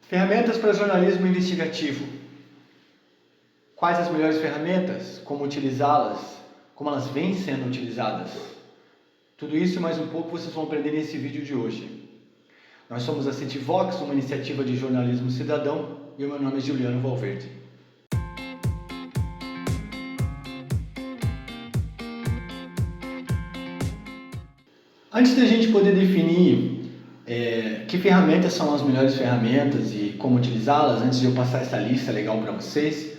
Ferramentas para jornalismo investigativo. Quais as melhores ferramentas? Como utilizá-las? Como elas vêm sendo utilizadas? Tudo isso e mais um pouco vocês vão aprender nesse vídeo de hoje. Nós somos a CityVox, uma iniciativa de jornalismo cidadão, e o meu nome é Juliano Valverde. Antes da gente poder definir que ferramentas são as melhores ferramentas e como utilizá-las, antes de eu passar essa lista legal para vocês,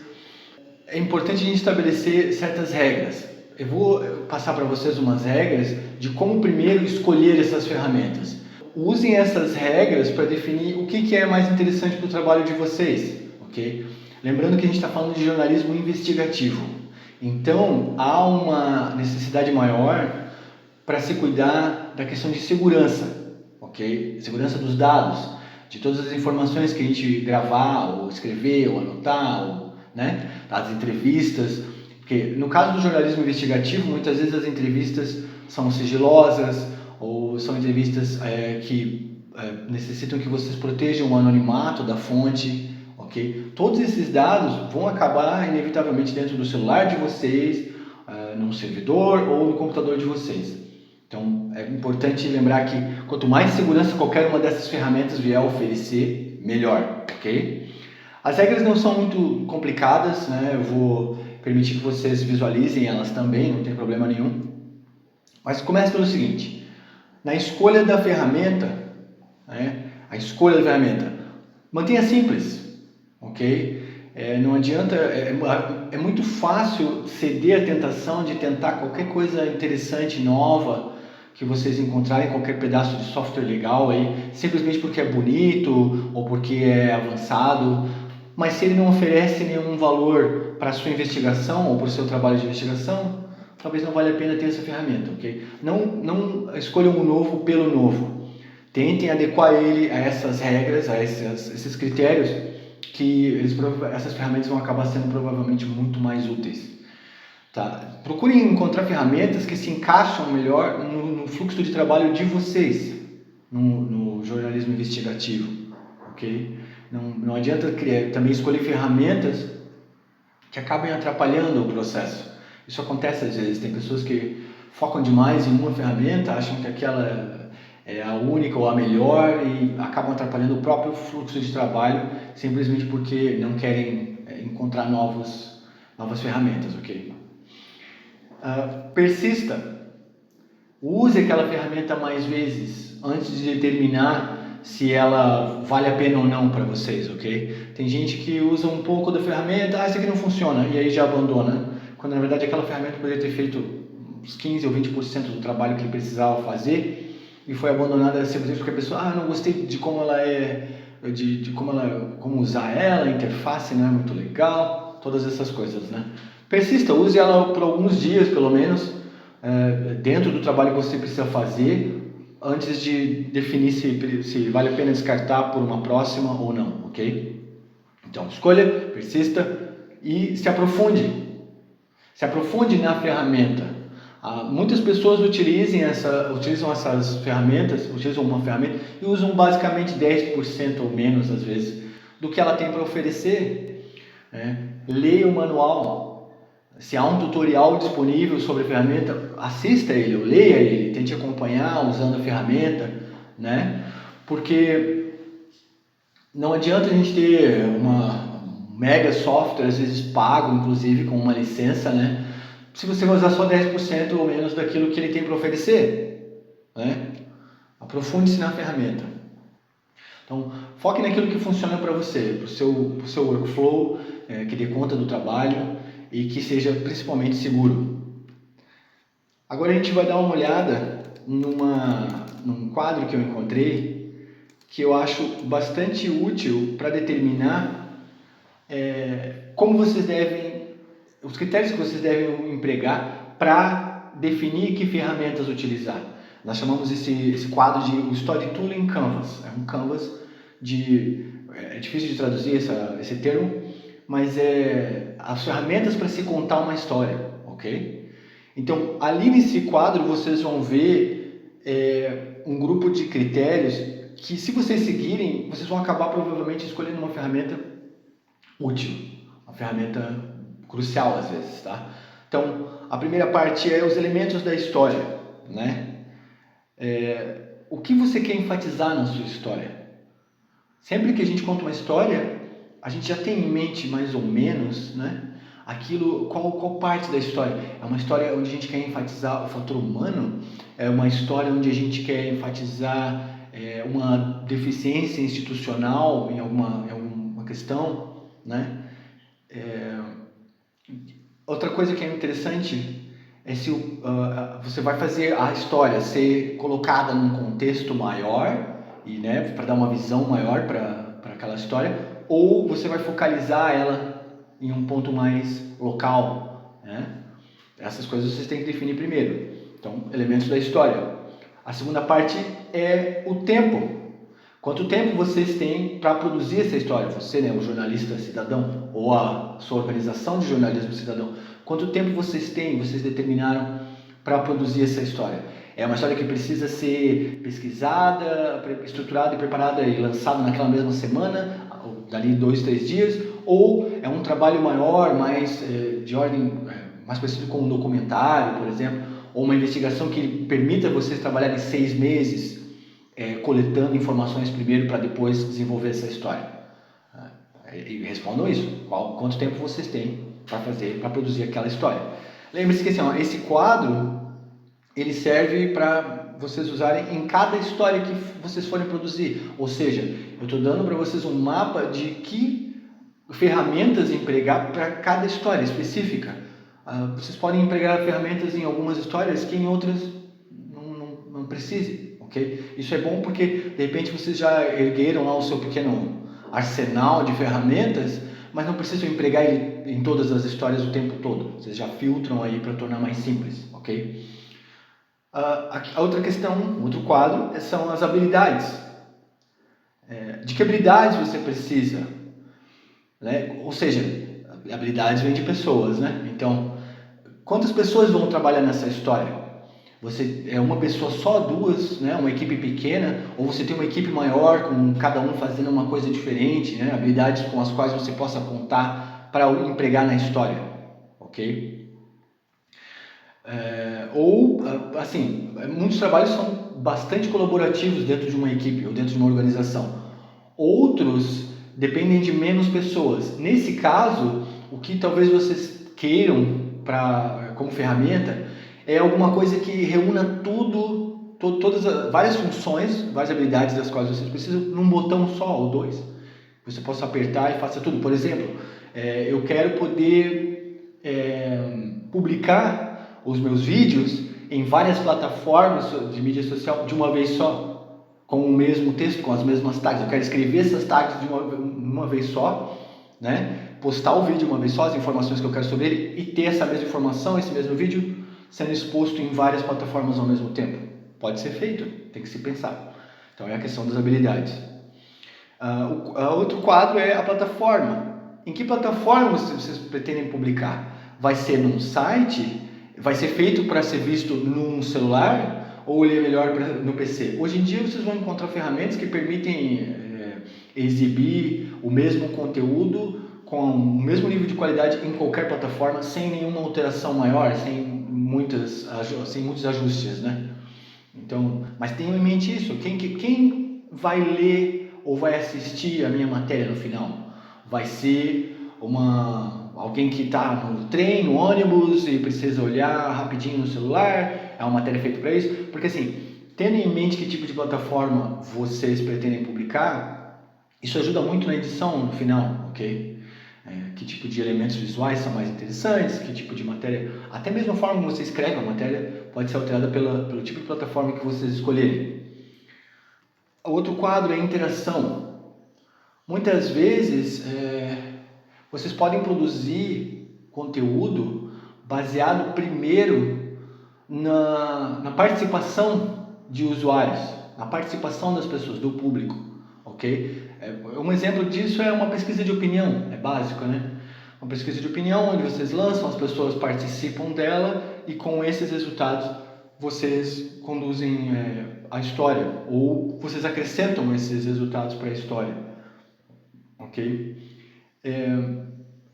é importante a gente estabelecer certas regras. Eu vou passar para vocês umas regras de como primeiro escolher essas ferramentas. Usem essas regras para definir o que é mais interessante para o trabalho de vocês, ok? Lembrando que a gente está falando de jornalismo investigativo. Então, há uma necessidade maior para se cuidar da questão de segurança, ok? Segurança dos dados, de todas as informações que a gente gravar, ou escrever, ou anotar, ou, né? As entrevistas, porque no caso do jornalismo investigativo, muitas vezes as entrevistas são sigilosas, ou são entrevistas que necessitam que vocês protejam o anonimato da fonte, ok? Todos esses dados vão acabar inevitavelmente dentro do celular de vocês, num servidor ou no computador de vocês. Então é importante lembrar que quanto mais segurança qualquer uma dessas ferramentas vier a oferecer, melhor, ok? As regras não são muito complicadas, né? Eu vou permitir que vocês visualizem elas também, não tem problema nenhum. Mas comece pelo seguinte: na escolha da ferramenta, né? Mantenha simples, ok? Não adianta, é muito fácil ceder à tentação de tentar qualquer coisa interessante, nova, que vocês encontrarem, qualquer pedaço de software legal aí, simplesmente porque é bonito ou porque é avançado, mas se ele não oferece nenhum valor para a sua investigação ou para o seu trabalho de investigação, talvez não valha a pena ter essa ferramenta, ok? Não escolham o novo pelo novo. Tentem adequar ele a essas regras, a esses critérios, que essas ferramentas vão acabar sendo provavelmente muito mais úteis. Tá? Procurem encontrar ferramentas que se encaixam melhor no fluxo de trabalho de vocês, no jornalismo investigativo, ok? Não adianta também escolher ferramentas que acabem atrapalhando o processo. Isso acontece às vezes, tem pessoas que focam demais em uma ferramenta, acham que aquela é a única ou a melhor e acabam atrapalhando o próprio fluxo de trabalho simplesmente porque não querem encontrar novas ferramentas, ok? Persista. Use aquela ferramenta mais vezes antes de determinar se ela vale a pena ou não para vocês, ok? Tem gente que usa um pouco da ferramenta, isso aqui não funciona, e aí já abandona, quando na verdade aquela ferramenta poderia ter feito uns 15 ou 20% do trabalho que ele precisava fazer e foi abandonada simplesmente porque a pessoa, não gostei de como ela é, como usar ela, a interface não é muito legal, todas essas coisas, né? Persista, use ela por alguns dias pelo menos, dentro do trabalho que você precisa fazer, antes de definir se vale a pena descartar por uma próxima ou não, ok? Então, escolha, persista e se aprofunde. Se aprofunde na ferramenta. Muitas pessoas utilizam essas ferramentas, utilizam uma ferramenta e usam basicamente 10% ou menos, às vezes, do que ela tem para oferecer. Leia o manual. Se há um tutorial disponível sobre a ferramenta, assista ele, ou leia ele, tente acompanhar usando a ferramenta, né? Porque não adianta a gente ter um mega software, às vezes pago, inclusive com uma licença, né? Se você vai usar só 10% ou menos daquilo que ele tem para oferecer, né? Aprofunde-se na ferramenta. Então, foque naquilo que funciona para você, para o seu workflow, que dê conta do trabalho e que seja principalmente seguro. Agora a gente vai dar uma olhada num quadro que eu encontrei que eu acho bastante útil para determinar os critérios que vocês devem empregar para definir que ferramentas utilizar. Nós chamamos esse quadro de o Storytelling Canvas. É um canvas é difícil de traduzir esse termo, mas as ferramentas para se contar uma história, ok? Então, ali nesse quadro vocês vão ver um grupo de critérios que se vocês seguirem, vocês vão acabar provavelmente escolhendo uma ferramenta útil, uma ferramenta crucial às vezes, tá? Então, a primeira parte é os elementos da história, né? O que você quer enfatizar na sua história? Sempre que a gente conta uma história, a gente já tem em mente mais ou menos, né? Aquilo, qual parte da história? É uma história onde a gente quer enfatizar o fator humano? É uma história onde a gente quer enfatizar uma deficiência institucional em alguma questão, né? Outra coisa que é interessante é se você vai fazer a história ser colocada num contexto maior e, né, para dar uma visão maior para aquela história, ou você vai focalizar ela em um ponto mais local, né? Essas coisas vocês têm que definir primeiro. Então, elementos da história. A segunda parte é o tempo. Quanto tempo vocês têm para produzir essa história? Você, né, o jornalista cidadão, ou a sua organização de jornalismo cidadão. Quanto tempo vocês determinaram para produzir essa história? É uma história que precisa ser pesquisada, estruturada e preparada e lançada naquela mesma semana, dali 2, 3 dias, ou é um trabalho maior, mais de ordem, mais parecido com um documentário, por exemplo, ou uma investigação que permita vocês trabalharem 6 meses, coletando informações primeiro para depois desenvolver essa história. E respondam isso. Quanto tempo vocês têm para produzir aquela história? Lembre-se que assim, esse quadro ele serve para vocês usarem em cada história que vocês forem produzir. Ou seja, eu estou dando para vocês um mapa de que ferramentas empregar para cada história específica. Vocês podem empregar ferramentas em algumas histórias que em outras não precise, ok? Isso é bom porque de repente vocês já ergueram lá o seu pequeno arsenal de ferramentas, mas não precisam empregar ele em todas as histórias o tempo todo. Vocês já filtram aí para tornar mais simples, ok? A outra questão, outro quadro, são as habilidades. De que habilidades você precisa? Né? Ou seja, habilidades vêm de pessoas, né? Então, quantas pessoas vão trabalhar nessa história? Você é uma pessoa só, 2, né? Uma equipe pequena, ou você tem uma equipe maior, com cada um fazendo uma coisa diferente, né? Habilidades com as quais você possa contar para empregar na história, ok? Ou, assim, muitos trabalhos são bastante colaborativos dentro de uma equipe ou dentro de uma organização. Outros dependem de menos pessoas. Nesse caso, o que talvez vocês queiram como ferramenta é alguma coisa que reúna várias funções, várias habilidades das quais vocês precisam num botão só ou 2. Você possa apertar e faça tudo. Por exemplo, eu quero poder publicar os meus vídeos em várias plataformas de mídia social de uma vez só, com o mesmo texto, com as mesmas tags. Eu quero escrever essas tags de uma vez só, né? Postar o vídeo uma vez só, as informações que eu quero sobre ele, e ter essa mesma informação, esse mesmo vídeo sendo exposto em várias plataformas ao mesmo tempo. Pode ser feito, tem que se pensar. Então é a questão das habilidades. Outro quadro é a plataforma. Em que plataforma vocês pretendem publicar? Vai ser num site? Vai ser feito para ser visto num celular? Ou ele é melhor no PC? Hoje em dia vocês vão encontrar ferramentas que permitem exibir o mesmo conteúdo com o mesmo nível de qualidade em qualquer plataforma, sem nenhuma alteração maior, sem muitos ajustes, né? Então, mas tenham em mente isso. Quem vai ler ou vai assistir a minha matéria no final? Vai ser alguém que está no trem, no ônibus e precisa olhar rapidinho no celular? É uma matéria feita para isso? Porque assim, tendo em mente que tipo de plataforma vocês pretendem publicar, isso ajuda muito na edição no final, ok? Que tipo de elementos visuais são mais interessantes, que tipo de matéria, até mesmo a forma como você escreve a matéria pode ser alterada pelo tipo de plataforma que vocês escolherem. O outro quadro é a interação. Muitas vezes vocês podem produzir conteúdo baseado primeiro na participação de usuários, na participação das pessoas, do público, ok? Um exemplo disso é uma pesquisa de opinião, é básico, né? Uma pesquisa de opinião onde vocês lançam, as pessoas participam dela e com esses resultados vocês conduzem a história, ou vocês acrescentam esses resultados para a história, ok?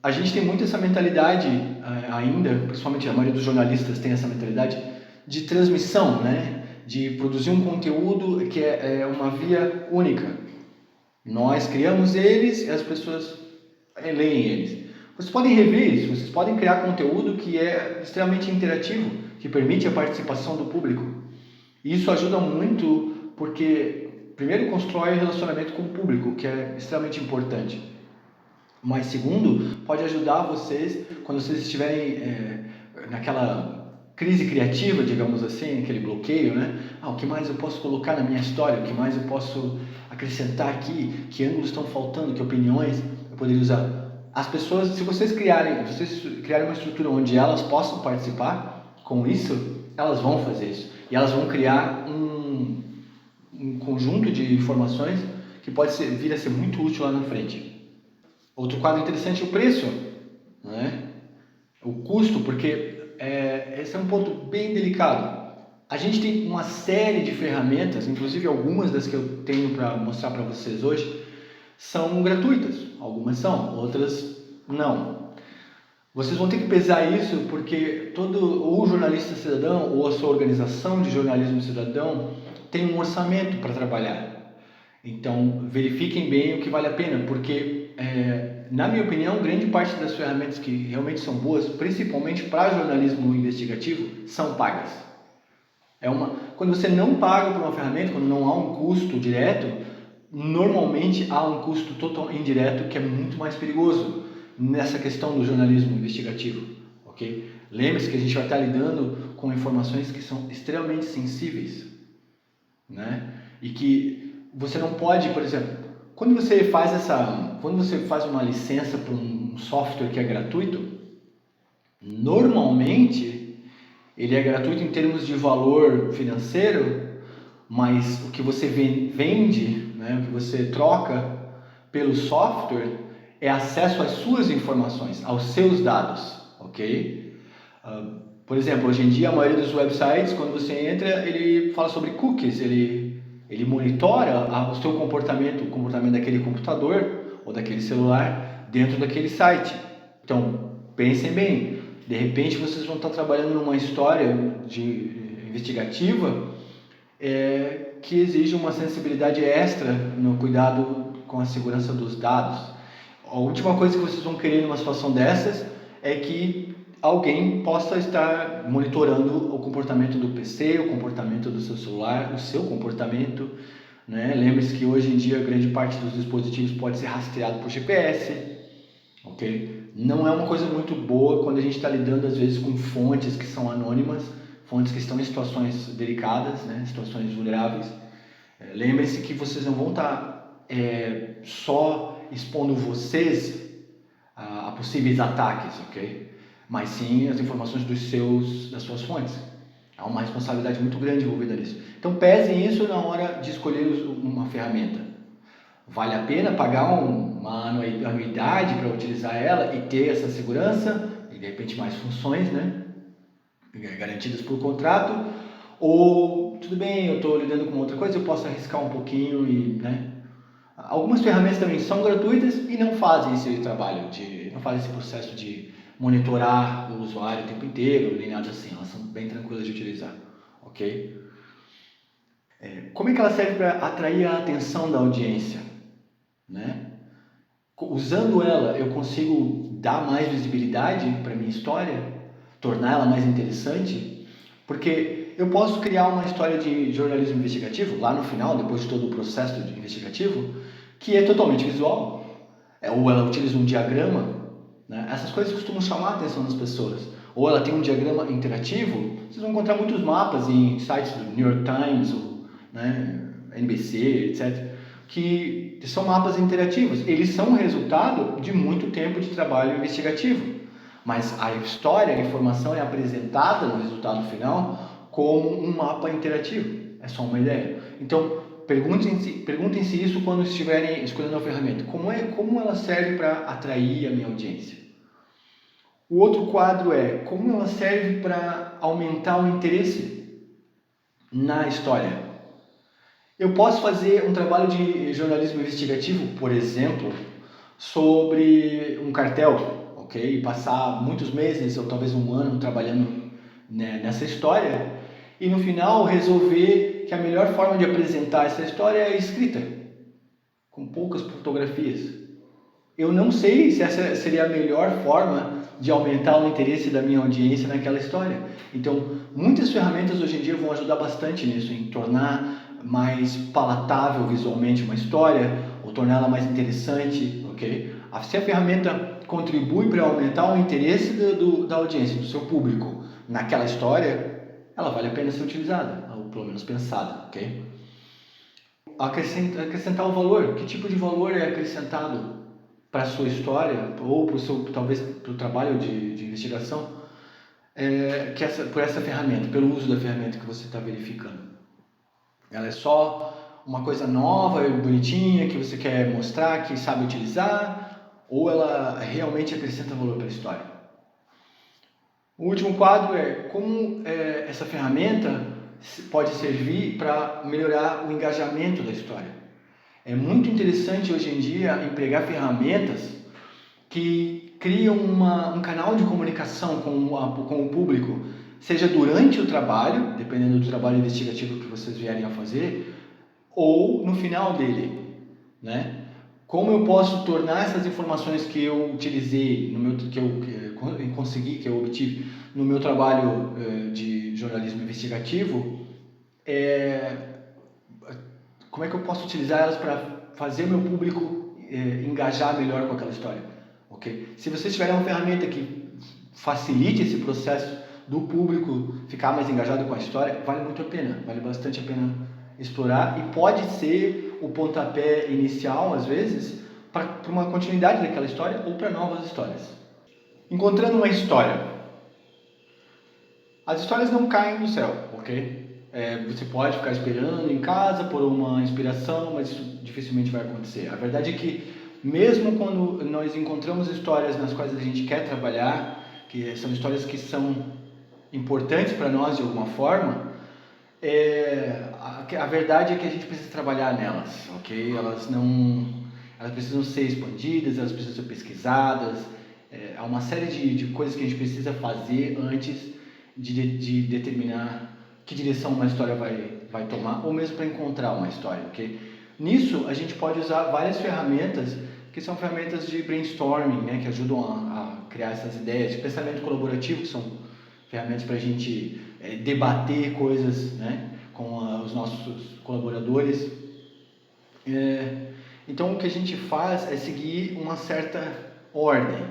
A gente tem muito essa mentalidade ainda, principalmente a maioria dos jornalistas tem essa mentalidade de transmissão, né? De produzir um conteúdo que é uma via única. Nós criamos eles e as pessoas leem eles. Vocês podem rever isso, vocês podem criar conteúdo que é extremamente interativo, que permite a participação do público. E isso ajuda muito porque, primeiro, constrói relacionamento com o público, que é extremamente importante. Mas, segundo, pode ajudar vocês, quando vocês estiverem naquela crise criativa, digamos assim, aquele bloqueio, né? O que mais eu posso colocar na minha história? O que mais eu posso acrescentar aqui? Que ângulos estão faltando? Que opiniões eu poderia usar? As pessoas, se vocês criarem uma estrutura onde elas possam participar com isso, elas vão fazer isso. E elas vão criar um conjunto de informações que pode vir a ser muito útil lá na frente. Outro quadro interessante é o preço, né? O custo, porque esse é um ponto bem delicado. A gente tem uma série de ferramentas, inclusive algumas das que eu tenho para mostrar para vocês hoje, são gratuitas. Algumas são, outras não. Vocês vão ter que pesar isso porque o jornalista cidadão ou a sua organização de jornalismo cidadão tem um orçamento para trabalhar. Então, verifiquem bem o que vale a pena, porque, na minha opinião, grande parte das ferramentas que realmente são boas, principalmente para jornalismo investigativo, são pagas. Quando você não paga por uma ferramenta, quando não há um custo direto, normalmente há um custo total indireto que é muito mais perigoso nessa questão do jornalismo investigativo, ok? Lembre-se que a gente vai estar lidando com informações que são extremamente sensíveis, né? E que você não pode, por exemplo, quando você faz uma licença para um software que é gratuito, normalmente ele é gratuito em termos de valor financeiro, mas o que você vende, né, o que você troca pelo software é acesso às suas informações, aos seus dados, ok? Por exemplo, hoje em dia a maioria dos websites, quando você entra, ele fala sobre cookies, ele monitora o seu comportamento, o comportamento daquele computador ou daquele celular dentro daquele site. Então, pensem bem, de repente vocês vão estar trabalhando numa história investigativa que exige uma sensibilidade extra no cuidado com a segurança dos dados. A última coisa que vocês vão querer numa situação dessas é que alguém possa estar monitorando o comportamento do PC, o comportamento do seu celular, o seu comportamento, né? Lembre-se que hoje em dia grande parte dos dispositivos pode ser rastreado por GPS, ok? Não é uma coisa muito boa quando a gente está lidando às vezes com fontes que são anônimas, fontes que estão em situações delicadas, né? Situações vulneráveis. Lembre-se que vocês não vão estar só expondo vocês a possíveis ataques, ok? Mas sim as informações das suas fontes. Há uma responsabilidade muito grande envolvida nisso. Então pesem isso na hora de escolher uma ferramenta. Vale a pena pagar uma anuidade para utilizar ela e ter essa segurança e de repente mais funções, né, garantidas por contrato? Ou tudo bem, eu estou lidando com outra coisa, eu posso arriscar um pouquinho né? Algumas ferramentas também são gratuitas e não fazem esse trabalho, não fazem esse processo de monitorar o usuário o tempo inteiro, nem nada assim. Elas são bem tranquilas de utilizar, ok? Como é que ela serve para atrair a atenção da audiência, né? Usando ela, eu consigo dar mais visibilidade para a minha história, tornar ela mais interessante, porque eu posso criar uma história de jornalismo investigativo, lá no final, depois de todo o processo investigativo, que é totalmente visual, ou ela utiliza um diagrama, né? Essas coisas costumam chamar a atenção das pessoas, ou ela tem um diagrama interativo. Vocês vão encontrar muitos mapas em sites do New York Times, ou, né, NBC, etc., que são mapas interativos. Eles são resultado de muito tempo de trabalho investigativo, mas a história, a informação é apresentada no resultado final como um mapa interativo. É só uma ideia. Então, perguntem-se isso quando estiverem escolhendo a ferramenta. Como ela serve para atrair a minha audiência? O outro quadro é como ela serve para aumentar o interesse. na história. Eu posso fazer um trabalho de jornalismo investigativo, por exemplo, sobre um cartel, ok? E passar muitos meses ou talvez um ano trabalhando, né, nessa história e no final resolver que a melhor forma de apresentar essa história é a escrita, com poucas fotografias. Eu não sei se essa seria a melhor forma de aumentar o interesse da minha audiência naquela história. Então, muitas ferramentas hoje em dia vão ajudar bastante nisso, em tornar mais palatável visualmente uma história, ou torná-la mais interessante, ok? Se a ferramenta contribui para aumentar o interesse da audiência, do seu público naquela história, ela vale a pena ser utilizada, ou pelo menos pensada, ok? Acrescentar o valor. Que tipo de valor é acrescentado para a sua história ou para o seu, talvez para o trabalho de investigação, por essa ferramenta, pelo uso da ferramenta que você está verificando? Ela é só uma coisa nova e bonitinha que você quer mostrar, que sabe utilizar, ou ela realmente acrescenta valor para a história? O último quadro é como essa ferramenta pode servir para melhorar o engajamento da história. É muito interessante hoje em dia empregar ferramentas que criam um canal de comunicação com o público, seja durante o trabalho, dependendo do trabalho investigativo que vocês vierem a fazer, ou no final dele, né? Como eu posso tornar essas informações que eu utilizei, que eu obtive no meu trabalho de jornalismo investigativo, como é que eu posso utilizar elas para fazer o meu público engajar melhor com aquela história? Okay? Se vocês tiverem uma ferramenta que facilite esse processo do público ficar mais engajado com a história, vale muito a pena, vale bastante a pena explorar e pode ser o pontapé inicial, às vezes, para uma continuidade daquela história ou para novas histórias. Encontrando uma história. As histórias não caem do céu, ok? Você pode ficar esperando em casa por uma inspiração, mas isso dificilmente vai acontecer. A verdade é que mesmo quando nós encontramos histórias nas quais a gente quer trabalhar, que são histórias que são importantes para nós de alguma forma, a verdade é que a gente precisa trabalhar nelas, ok? Elas precisam ser expandidas, elas precisam ser pesquisadas, há uma série de coisas que a gente precisa fazer antes de determinar que direção uma história vai tomar, ou mesmo para encontrar uma história, ok? Nisso, a gente pode usar várias ferramentas, que são ferramentas de brainstorming, né, que ajudam a criar essas ideias, de pensamento colaborativo, que são ferramentas para a gente debater coisas, né, com os nossos colaboradores. Então, o que a gente faz é seguir uma certa ordem.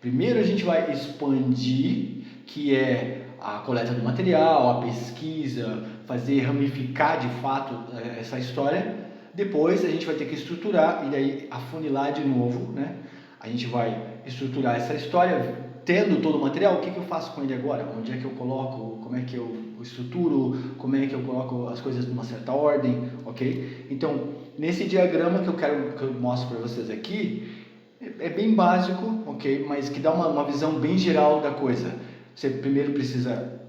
Primeiro, a gente vai expandir, que é a coleta do material, a pesquisa, fazer ramificar de fato essa história. Depois a gente vai ter que estruturar e daí afunilar de novo, né? A gente vai estruturar essa história, tendo todo o material, o que eu faço com ele agora? Onde é que eu coloco? Como é que eu estruturo? Como é que eu coloco as coisas numa certa ordem? Ok? Então, nesse diagrama que eu mostro para vocês aqui, é bem básico, ok? Mas que dá uma visão bem geral da coisa. Você primeiro precisa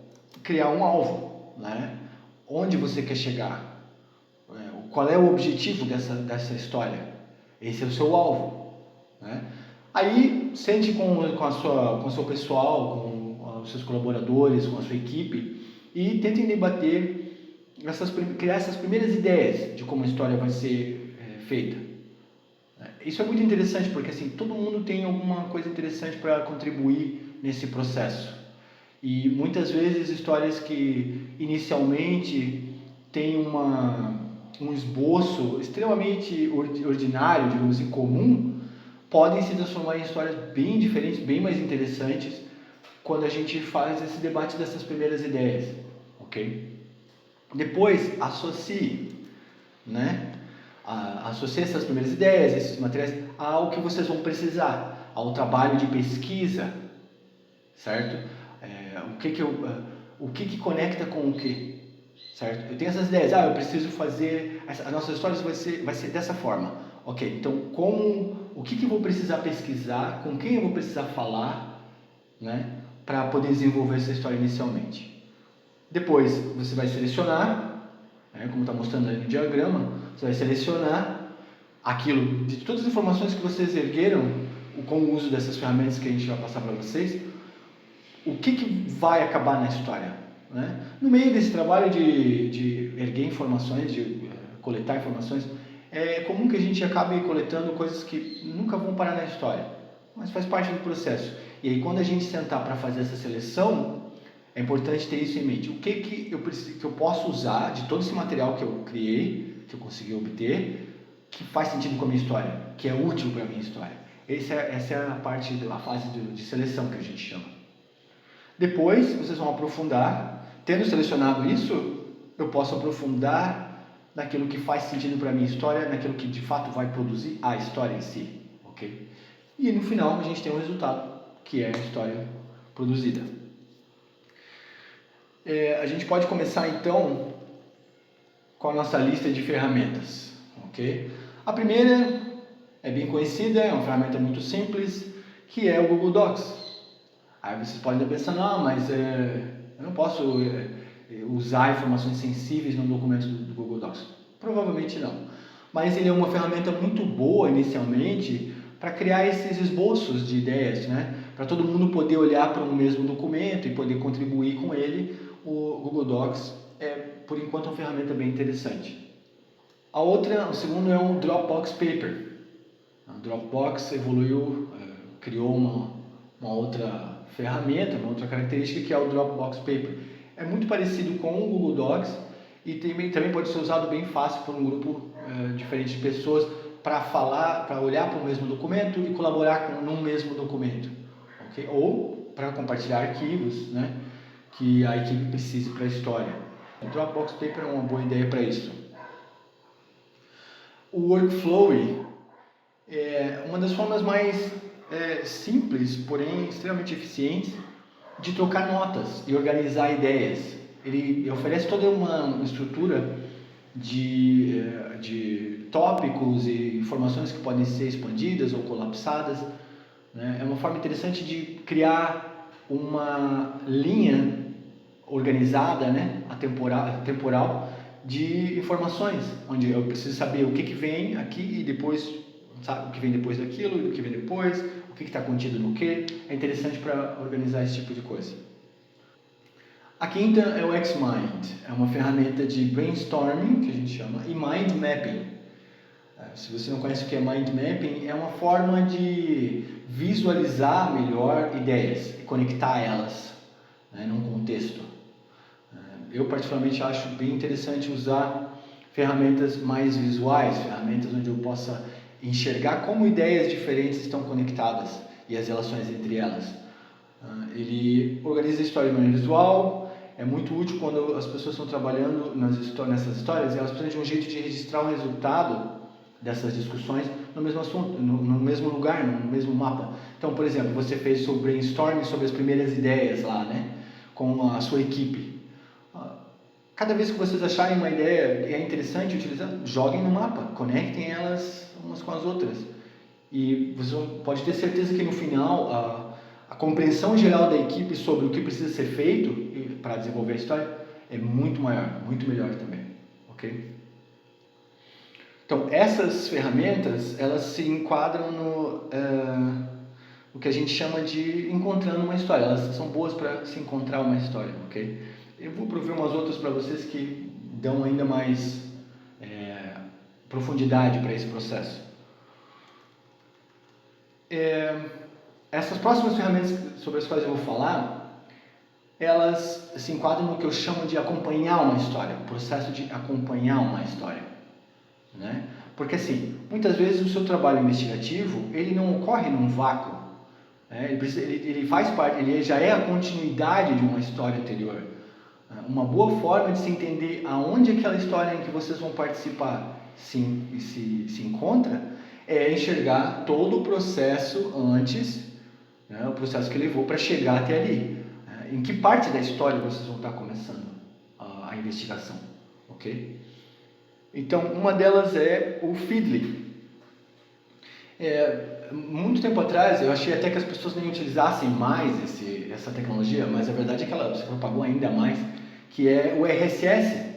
criar um alvo, né? Onde você quer chegar? Qual é o objetivo dessa história? Esse é o seu alvo, né? Aí, sente com o seu pessoal, com os seus colaboradores, com a sua equipe e tentem debater, criar essas primeiras ideias de como a história vai ser feita. Isso é muito interessante porque assim, todo mundo tem alguma coisa interessante para contribuir nesse processo. E muitas vezes histórias que inicialmente têm um esboço extremamente ordinário, digamos assim, comum, podem se transformar em histórias bem diferentes, bem mais interessantes, quando a gente faz esse debate dessas primeiras ideias, ok? Depois, associe, né? Associe essas primeiras ideias, esses materiais, ao que vocês vão precisar, ao trabalho de pesquisa, certo? O que conecta com o que, certo? Eu tenho essas ideias, eu preciso fazer, as nossas histórias vai ser dessa forma, ok? Então, o que eu vou precisar pesquisar, com quem eu vou precisar falar, né? Para poder desenvolver essa história inicialmente. Depois, você vai selecionar né? Como está mostrando ali no diagrama, você vai selecionar aquilo, de todas as informações que vocês ergueram, com o uso dessas ferramentas que a gente vai passar para vocês, o que vai acabar na história, né? No meio desse trabalho de erguer informações, de coletar informações, é comum que a gente acabe coletando coisas que nunca vão parar na história, mas faz parte do processo. E aí, quando a gente sentar para fazer essa seleção, é importante ter isso em mente. O que eu posso usar de todo esse material que eu criei, que eu consegui obter, que faz sentido com a minha história, que é útil para a minha história. Essa é a fase de seleção que a gente chama. Depois, vocês vão aprofundar. Tendo selecionado isso, eu posso aprofundar naquilo que faz sentido para a minha história, naquilo que de fato vai produzir a história em si, ok? E no final a gente tem um resultado, que é a história produzida. A gente pode começar então com a nossa lista de ferramentas, ok? A primeira é bem conhecida, é uma ferramenta muito simples, que é o Google Docs. Aí vocês podem estar pensando, mas eu não posso usar informações sensíveis no documento do Google Docs. Provavelmente não. Mas ele é uma ferramenta muito boa inicialmente para criar esses esboços de ideias, né? Para todo mundo poder olhar para um mesmo documento e poder contribuir com ele. O Google Docs é, por enquanto, uma ferramenta bem interessante. O segundo é um Dropbox Paper. O Dropbox evoluiu, criou uma outra ferramenta, uma outra característica, que é o Dropbox Paper. É muito parecido com o Google Docs e também pode ser usado bem fácil por um grupo diferente de pessoas para olhar para o mesmo documento e colaborar num mesmo documento, okay? Ou para compartilhar arquivos, né, que a equipe precise para a história. O Dropbox Paper é uma boa ideia para isso. O Workflowy é uma das formas mais simples, porém extremamente eficientes, de trocar notas e organizar ideias. Ele oferece toda uma estrutura de tópicos e informações que podem ser expandidas ou colapsadas, né? É uma forma interessante de criar uma linha organizada, né? Temporal de informações, onde eu preciso saber o que vem aqui e depois, sabe, o que vem depois daquilo, o que vem depois, o que está contido no que. É interessante para organizar esse tipo de coisa. A quinta é o Xmind, é uma ferramenta de brainstorming, que a gente chama, e mind mapping. Se você não conhece o que é mind mapping, é uma forma de visualizar melhor ideias e conectar elas, né, num contexto. Eu particularmente acho bem interessante usar ferramentas mais visuais, ferramentas onde eu possa enxergar como ideias diferentes estão conectadas e as relações entre elas. Ele organiza a história de maneira visual, é muito útil quando as pessoas estão trabalhando nessas histórias e elas precisam de um jeito de registrar o resultado dessas discussões no mesmo assunto, no mesmo lugar, no mesmo mapa. Então, por exemplo, você fez o brainstorming sobre as primeiras ideias lá, né, com a sua equipe. Cada vez que vocês acharem uma ideia que é interessante utilizar, joguem no mapa, conectem elas umas com as outras. E você pode ter certeza que no final a compreensão geral da equipe sobre o que precisa ser feito para desenvolver a história é muito maior, muito melhor também, ok? Então, essas ferramentas, elas se enquadram no que a gente chama de encontrando uma história. Elas são boas para se encontrar uma história, ok? Eu vou prover umas outras para vocês que dão ainda mais profundidade para esse processo. Essas próximas ferramentas sobre as quais eu vou falar, elas se enquadram no que eu chamo de acompanhar uma história, o processo de acompanhar uma história, né? Porque assim, muitas vezes o seu trabalho investigativo, ele não ocorre num vácuo, né? Ele faz parte, ele já é a continuidade de uma história anterior. Uma boa forma de se entender aonde aquela história em que vocês vão participar se encontra é enxergar todo o processo antes, né, o processo que levou para chegar até ali. Em que parte da história vocês vão estar começando a investigação, ok? Então, uma delas é o Feedly. Muito tempo atrás, eu achei até que as pessoas nem utilizassem mais essa tecnologia, mas a verdade é que ela se propagou ainda mais, que é o RSS.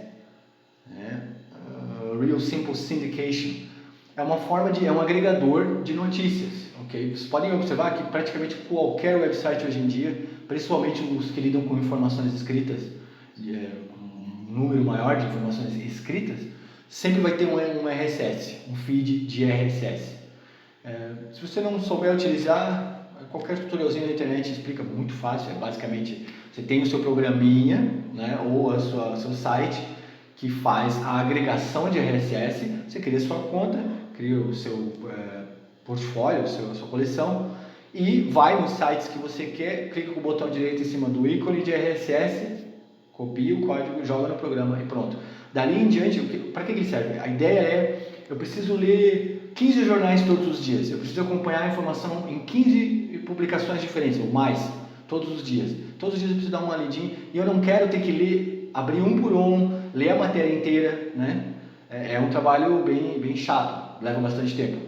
Real Simple Syndication. É uma forma é um agregador de notícias, ok? Vocês podem observar que praticamente qualquer website hoje em dia, principalmente os que lidam com informações escritas, um número maior de informações escritas, sempre vai ter um RSS, um feed de RSS. Se você não souber utilizar, qualquer tutorialzinho na internet explica muito fácil. É basicamente, você tem o seu programinha, né, ou seu site que faz a agregação de RSS, você cria sua conta, cria o seu portfólio, sua coleção, e vai nos sites que você quer, clica com o botão direito em cima do ícone de RSS, copia o código, joga no programa e pronto. Dali em diante, para que ele serve? A ideia é, eu preciso ler 15 jornais todos os dias, eu preciso acompanhar a informação em 15 publicações diferentes, ou mais, todos os dias. Todos os dias eu preciso dar uma lidinha, e eu não quero ter que ler, abrir um por um, ler a matéria inteira, né? É um trabalho bem chato, leva bastante tempo.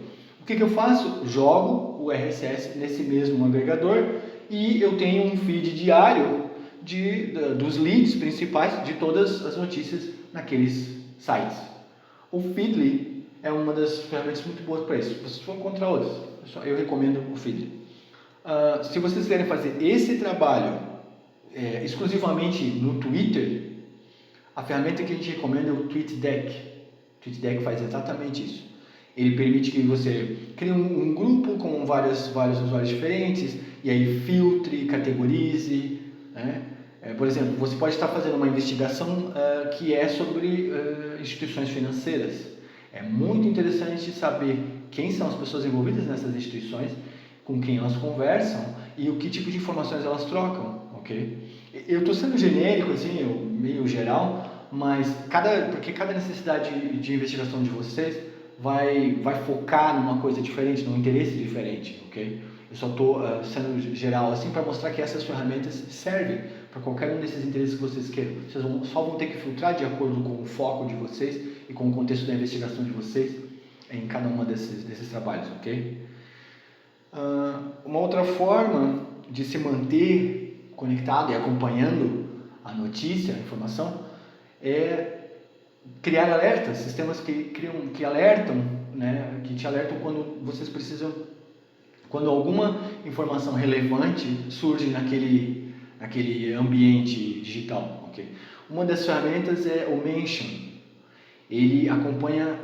O que eu faço? Jogo o RSS nesse mesmo agregador e eu tenho um feed diário dos leads principais de todas as notícias naqueles sites. O Feedly é uma das ferramentas muito boas para isso. Vocês vão encontrar outras, eu recomendo o Feedly. Se vocês querem fazer esse trabalho exclusivamente no Twitter, a ferramenta que a gente recomenda é o TweetDeck. O TweetDeck faz exatamente isso. Ele permite que você crie um grupo com vários usuários diferentes e aí filtre, categorize, né? Por exemplo, você pode estar fazendo uma investigação que é sobre instituições financeiras. É muito interessante saber quem são as pessoas envolvidas nessas instituições, com quem elas conversam e o que tipo de informações elas trocam, ok? Eu estou sendo genérico, assim, meio geral, mas porque cada necessidade de investigação de vocês vai focar numa coisa diferente, num interesse diferente, ok? Eu só estou sendo geral assim para mostrar que essas ferramentas servem para qualquer um desses interesses que vocês queiram. Vocês só vão ter que filtrar de acordo com o foco de vocês e com o contexto da investigação de vocês em cada uma desses trabalhos, ok? Uma outra forma de se manter conectado e acompanhando a notícia, a informação, é criar alertas, sistemas que alertam, né, que te alertam quando vocês precisam, quando alguma informação relevante surge naquele ambiente digital, ok? Uma das ferramentas é o Mention. Ele acompanha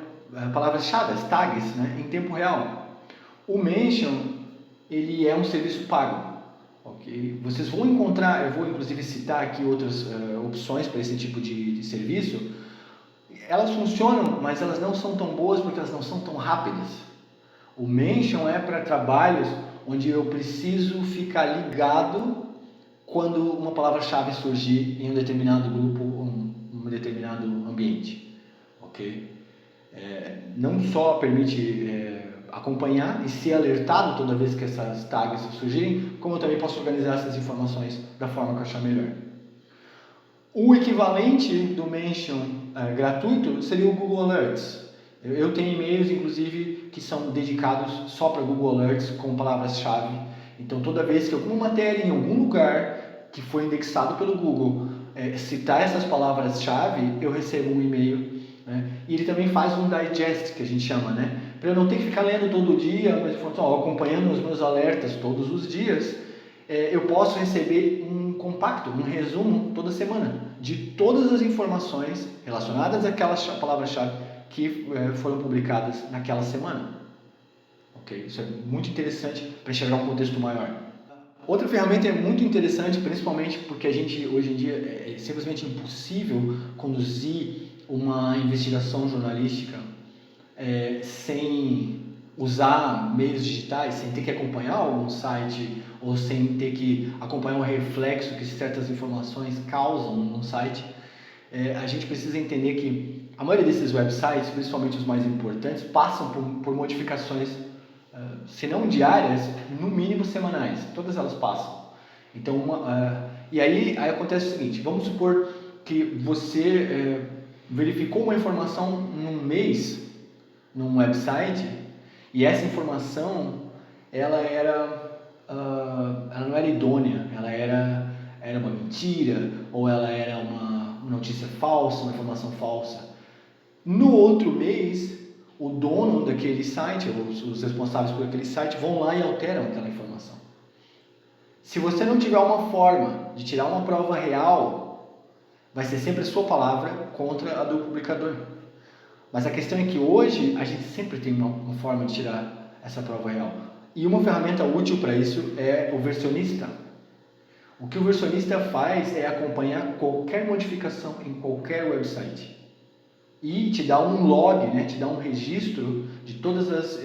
palavras-chave, as tags, né, em tempo real. O Mention, ele é um serviço pago, ok? Vocês vão encontrar, eu vou inclusive citar aqui outras opções para esse tipo de serviço. Elas funcionam, mas elas não são tão boas porque elas não são tão rápidas. O Mention é para trabalhos onde eu preciso ficar ligado quando uma palavra-chave surgir em um determinado grupo ou um determinado ambiente, ok? Não só permite acompanhar e ser alertado toda vez que essas tags surgirem, como eu também posso organizar essas informações da forma que eu achar melhor. O equivalente do Mention gratuito seria o Google Alerts. Eu tenho e-mails, inclusive, que são dedicados só para Google Alerts com palavras-chave. Então, toda vez que alguma matéria em algum lugar que foi indexado pelo Google citar essas palavras-chave, eu recebo um e-mail. Né? E ele também faz um digest, que a gente chama, né? Para eu não ter que ficar lendo todo dia, mas acompanhando os meus alertas todos os dias, eu posso receber um compacto, um resumo toda semana de todas as informações relacionadas àquelas palavras-chave que foram publicadas naquela semana. Ok? Isso é muito interessante para enxergar um contexto maior. Outra ferramenta é muito interessante, principalmente porque a gente hoje em dia é simplesmente impossível conduzir uma investigação jornalística sem usar meios digitais, sem ter que acompanhar algum site ou sem ter que acompanhar o reflexo que certas informações causam num site. A gente precisa entender que a maioria desses websites, principalmente os mais importantes, passam por modificações, se não diárias, no mínimo semanais. Todas elas passam. Então, e aí acontece o seguinte: vamos supor que você verificou uma informação num mês, num website, e essa informação ela não era idônea, ela era uma mentira, ou ela era uma notícia falsa, uma informação falsa. No outro mês, o dono daquele site, os responsáveis por aquele site, vão lá e alteram aquela informação. Se você não tiver uma forma de tirar uma prova real, vai ser sempre a sua palavra contra a do publicador. Mas a questão é que hoje a gente sempre tem uma forma de tirar essa prova real. E uma ferramenta útil para isso é o versionista. O que o versionista faz é acompanhar qualquer modificação em qualquer website. E te dá um log, né? Te dá um registro de todas as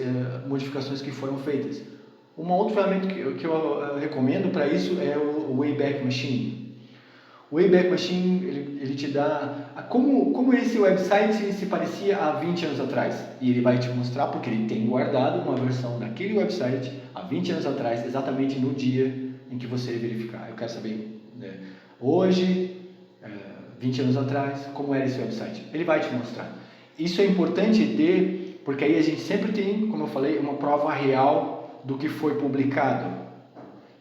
modificações que foram feitas. Uma outra ferramenta que eu recomendo para isso é o Wayback Machine. O Wayback Machine, ele te dá como esse website se parecia há 20 anos atrás. E ele vai te mostrar porque ele tem guardado uma versão daquele website há 20 anos atrás, exatamente no dia em que você verificar. Eu quero saber, né, hoje, 20 anos atrás, como era esse website. Ele vai te mostrar. Isso é importante ter, porque aí a gente sempre tem, como eu falei, uma prova real do que foi publicado.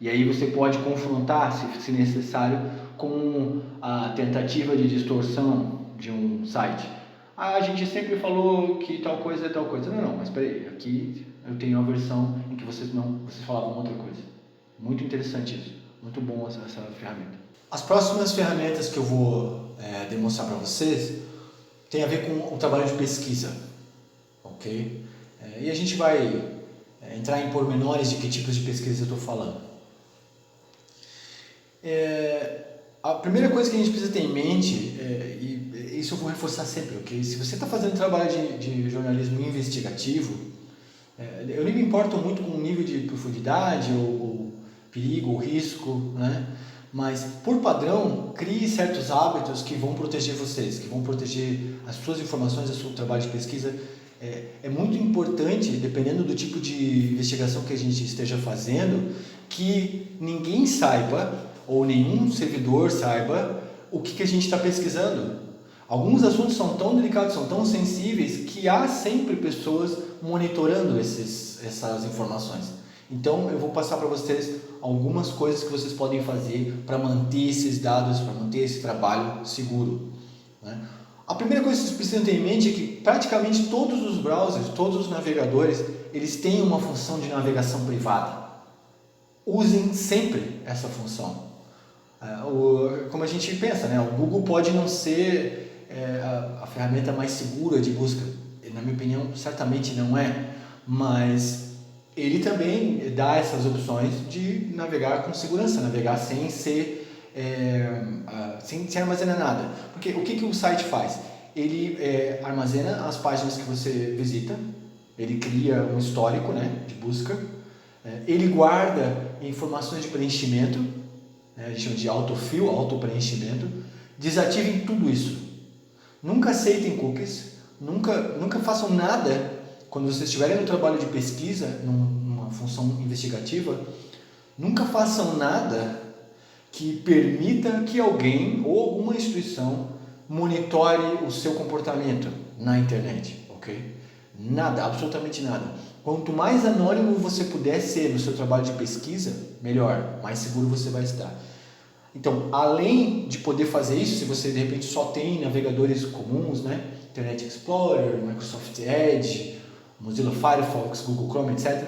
E aí você pode confrontar, se necessário, com a tentativa de distorção de um site. A gente sempre falou que tal coisa é tal coisa. Não, mas peraí, aqui eu tenho uma versão em que vocês falavam outra coisa. Muito interessante isso, muito bom essa ferramenta. As próximas ferramentas que eu vou demonstrar para vocês tem a ver com o trabalho de pesquisa, ok? E a gente vai entrar em pormenores de que tipos de pesquisa eu estou falando. A primeira coisa que a gente precisa ter em mente, e isso eu vou reforçar sempre, ok? Se você está fazendo trabalho de jornalismo investigativo, eu nem me importo muito com o nível de profundidade, ou perigo, ou risco, né? Mas, por padrão, crie certos hábitos que vão proteger vocês, que vão proteger as suas informações, o seu trabalho de pesquisa. É muito importante, dependendo do tipo de investigação que a gente esteja fazendo, que ninguém saiba, ou nenhum servidor saiba, o que a gente está pesquisando. Alguns assuntos são tão delicados, são tão sensíveis, que há sempre pessoas monitorando essas informações. Então, eu vou passar para vocês algumas coisas que vocês podem fazer para manter esses dados, para manter esse trabalho seguro, né? A primeira coisa que vocês precisam ter em mente é que praticamente todos os browsers, todos os navegadores, eles têm uma função de navegação privada. Usem sempre essa função. Como a gente pensa, né? O Google pode não ser a ferramenta mais segura de busca. Na minha opinião, certamente não é, mas ele também dá essas opções de navegar com segurança, navegar sem ser sem armazenar nada. Porque o que o site faz? Ele armazena as páginas que você visita, ele cria um histórico, né, de busca, ele guarda informações de preenchimento, né, a gente chama de autofill, auto-preenchimento. Desativem tudo isso. Nunca aceitem cookies, nunca façam nada. Quando vocês estiverem no trabalho de pesquisa, numa função investigativa, nunca façam nada que permita que alguém ou alguma instituição monitore o seu comportamento na internet, ok? Nada, absolutamente nada. Quanto mais anônimo você puder ser no seu trabalho de pesquisa, melhor, mais seguro você vai estar. Então, além de poder fazer isso, se você de repente só tem navegadores comuns, né? Internet Explorer, Microsoft Edge, Mozilla Firefox, Google Chrome, etc.,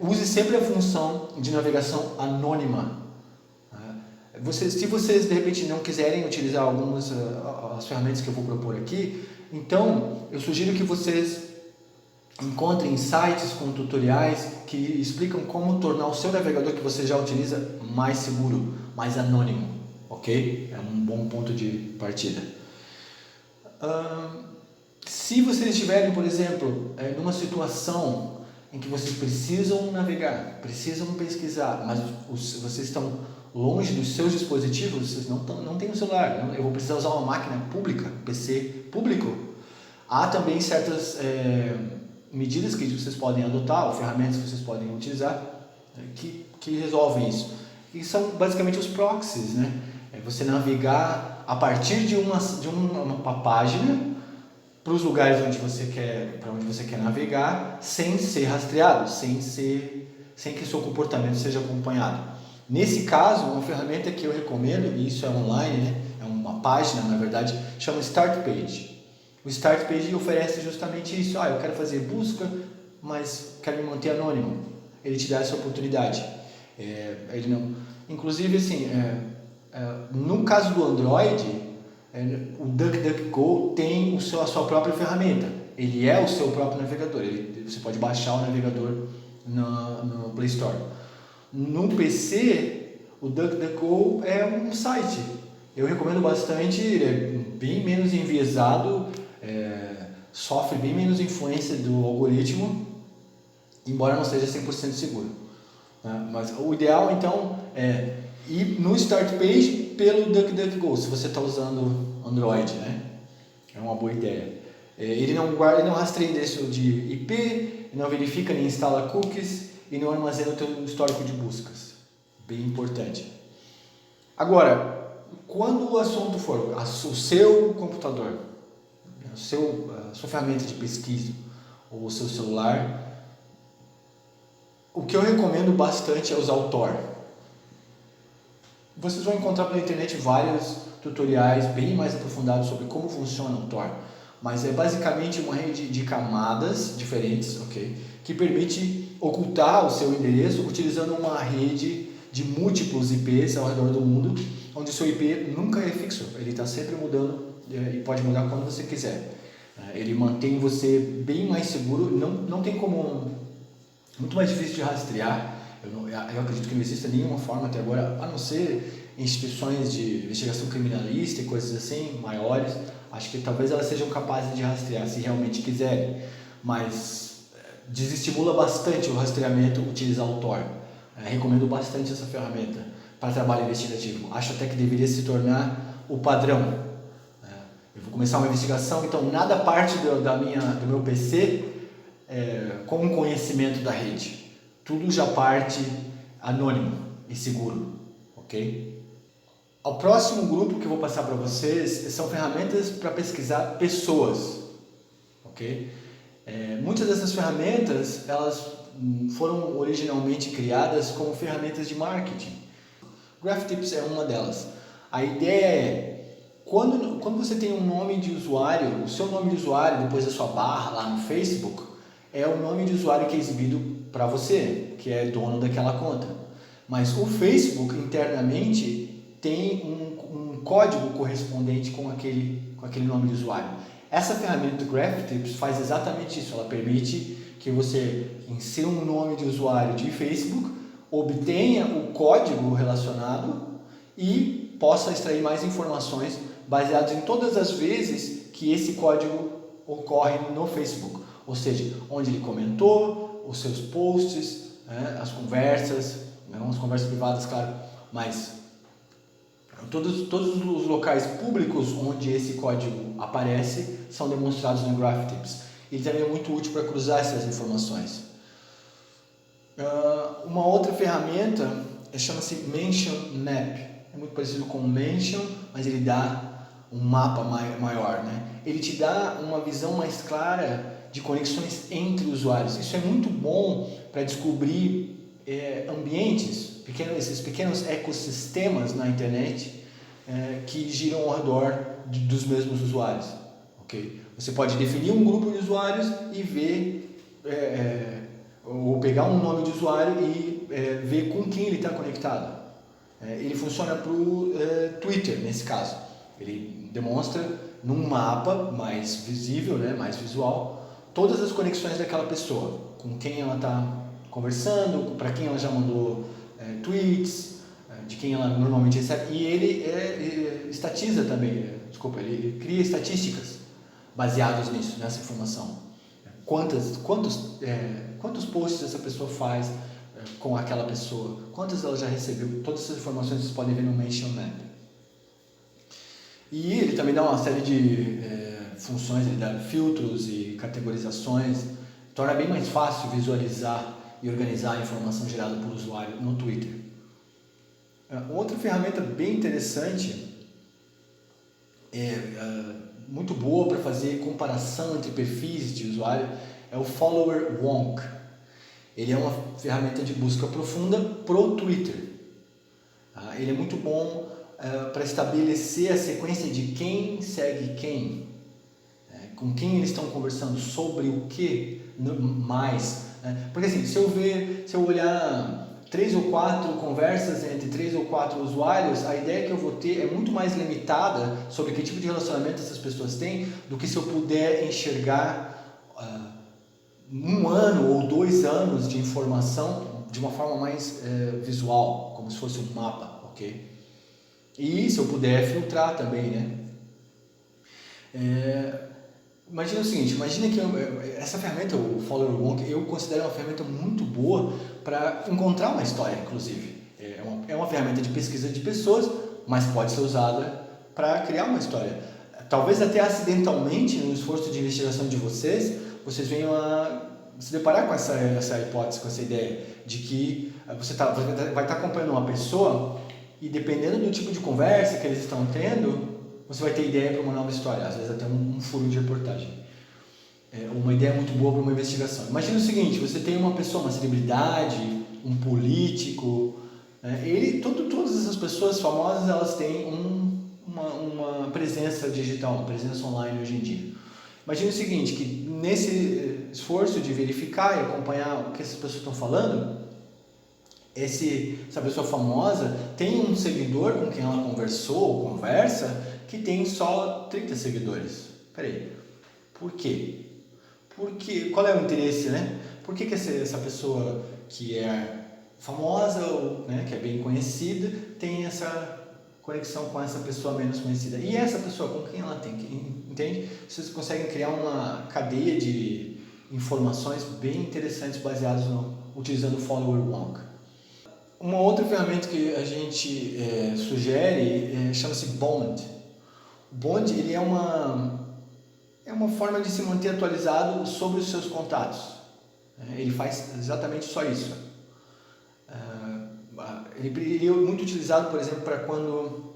use sempre a função de navegação anônima. Se vocês de repente não quiserem utilizar algumas as ferramentas que eu vou propor aqui, então eu sugiro que vocês encontrem sites com tutoriais que explicam como tornar o seu navegador que você já utiliza mais seguro, mais anônimo, ok? É um bom ponto de partida. Se vocês estiverem, por exemplo, numa situação em que vocês precisam navegar, precisam pesquisar, mas vocês estão longe dos seus dispositivos, vocês não têm um celular, eu vou precisar usar uma máquina pública, PC público, há também certas medidas que vocês podem adotar, ou ferramentas que vocês podem utilizar, que resolvem isso. E são basicamente os proxies, né? Você navegar a partir de uma página para os lugares para onde você quer navegar, sem ser rastreado, sem que o seu comportamento seja acompanhado. Nesse caso, uma ferramenta que eu recomendo, e isso é online, né? É uma página, na verdade, chama Start Page. O Start Page oferece justamente isso. Eu quero fazer busca, mas quero me manter anônimo. Ele te dá essa oportunidade. Ele não... Inclusive, assim, no caso do Android, o DuckDuckGo tem a sua própria ferramenta. Ele é o seu próprio navegador. Você pode baixar o navegador no Play Store. No PC, o DuckDuckGo é um site. Eu recomendo bastante, ele é bem menos enviesado, sofre bem menos influência do algoritmo, embora não seja 100% seguro. Mas o ideal, então, é ir no Start Page pelo DuckDuckGo, se você está usando Android, né? É uma boa ideia. Ele não rastreia endereço de IP, não verifica nem instala cookies e não armazena o teu histórico de buscas. Bem importante. Agora, quando o assunto for o seu computador, a sua ferramenta de pesquisa ou o seu celular, o que eu recomendo bastante é usar o Tor. Vocês vão encontrar pela internet vários tutoriais bem mais aprofundados sobre como funciona o Tor, mas é basicamente uma rede de camadas diferentes, ok? Que permite ocultar o seu endereço utilizando uma rede de múltiplos IPs ao redor do mundo, onde o seu IP nunca é fixo, ele está sempre mudando e pode mudar quando você quiser. Ele mantém você bem mais seguro, não tem como... Muito mais difícil de rastrear. Eu acredito que não exista nenhuma forma até agora, a não ser instituições de investigação criminalista e coisas assim, maiores. Acho que talvez elas sejam capazes de rastrear se realmente quiserem, mas desestimula bastante o rastreamento utilizar o Tor. Recomendo bastante essa ferramenta para trabalho investigativo. Acho até que deveria se tornar o padrão. Eu vou começar uma investigação, então nada parte do meu PC com o conhecimento da rede. Tudo já parte anônimo e seguro, ok? O próximo grupo que eu vou passar para vocês são ferramentas para pesquisar pessoas, ok? Muitas dessas ferramentas, elas foram originalmente criadas como ferramentas de marketing. GraphTips é uma delas. A ideia é, quando você tem um nome de usuário, o seu nome de usuário, depois da sua barra lá no Facebook, é o nome de usuário que é exibido para você, que é dono daquela conta. Mas o Facebook, internamente, tem um código correspondente com aquele nome de usuário. Essa ferramenta do GraphTips faz exatamente isso. Ela permite que você insira um nome de usuário de Facebook, obtenha o código relacionado e possa extrair mais informações baseadas em todas as vezes que esse código ocorre no Facebook. Ou seja, onde ele comentou, os seus posts, as conversas, não as conversas privadas, claro, mas todos os locais públicos onde esse código aparece são demonstrados no GraphTips. Ele também é muito útil para cruzar essas informações. Uma outra ferramenta chama-se Mention Map. É muito parecido com o Mention, mas ele dá um mapa maior, né? Ele te dá uma visão mais clara de conexões entre usuários. Isso é muito bom para descobrir ambientes, esses pequenos ecossistemas na internet que giram ao redor dos mesmos usuários. Okay? Você pode definir um grupo de usuários e ver, ou pegar um nome de usuário e ver com quem ele está conectado. Ele funciona para o Twitter, nesse caso. Ele demonstra num mapa mais visível, né, mais visual, todas as conexões daquela pessoa, com quem ela está conversando, para quem ela já mandou tweets, de quem ela normalmente recebe, e ele estatiza também, ele cria estatísticas baseadas nisso, nessa informação. Quantos posts essa pessoa faz com aquela pessoa, quantas ela já recebeu, todas essas informações vocês podem ver no Mention Map. E ele também dá uma série de funções, ele dá filtros e categorizações, torna bem mais fácil visualizar e organizar a informação gerada por usuário no Twitter. Outra ferramenta bem interessante, muito boa para fazer comparação entre perfis de usuário, é o Follower Wonk. Ele é uma ferramenta de busca profunda pro Twitter. Ele é muito bom para estabelecer a sequência de quem segue quem. com quem eles estão conversando, sobre o que mais. Porque assim, se eu olhar 3 ou 4 conversas entre 3 ou 4 usuários, a ideia que eu vou ter é muito mais limitada sobre que tipo de relacionamento essas pessoas têm, do que se eu puder enxergar 1 ano ou 2 anos de informação de uma forma mais visual, como se fosse um mapa, ok? E se eu puder filtrar também, né? Imagina o seguinte, imagina que essa ferramenta, o Follower Wonk, eu considero uma ferramenta muito boa para encontrar uma história, inclusive. É uma ferramenta de pesquisa de pessoas, mas pode ser usada para criar uma história. Talvez até acidentalmente, no esforço de investigação de vocês venham a se deparar com essa hipótese, com essa ideia de que você vai estar acompanhando uma pessoa e dependendo do tipo de conversa que eles estão tendo, você vai ter ideia para uma nova história, às vezes até um furo de reportagem. Uma ideia muito boa para uma investigação. Imagina o seguinte, você tem uma pessoa, uma celebridade, um político, todas essas pessoas famosas, elas têm uma presença digital, uma presença online hoje em dia. Imagina o seguinte, que nesse esforço de verificar e acompanhar o que essas pessoas estão falando, essa pessoa famosa tem um seguidor com quem ela conversou ou conversa que tem só 30 seguidores. Peraí, por quê? Qual é o interesse, né? Por que essa pessoa que é famosa ou que é bem conhecida tem essa conexão com essa pessoa menos conhecida? E essa pessoa com quem ela tem? Entende? Vocês conseguem criar uma cadeia de informações bem interessantes baseadas utilizando o Follower Wonk. Uma outra ferramenta que a gente sugere chama-se Bond. O Bond ele é uma forma de se manter atualizado sobre os seus contatos. Ele faz exatamente só isso. Ele é muito utilizado, por exemplo, para quando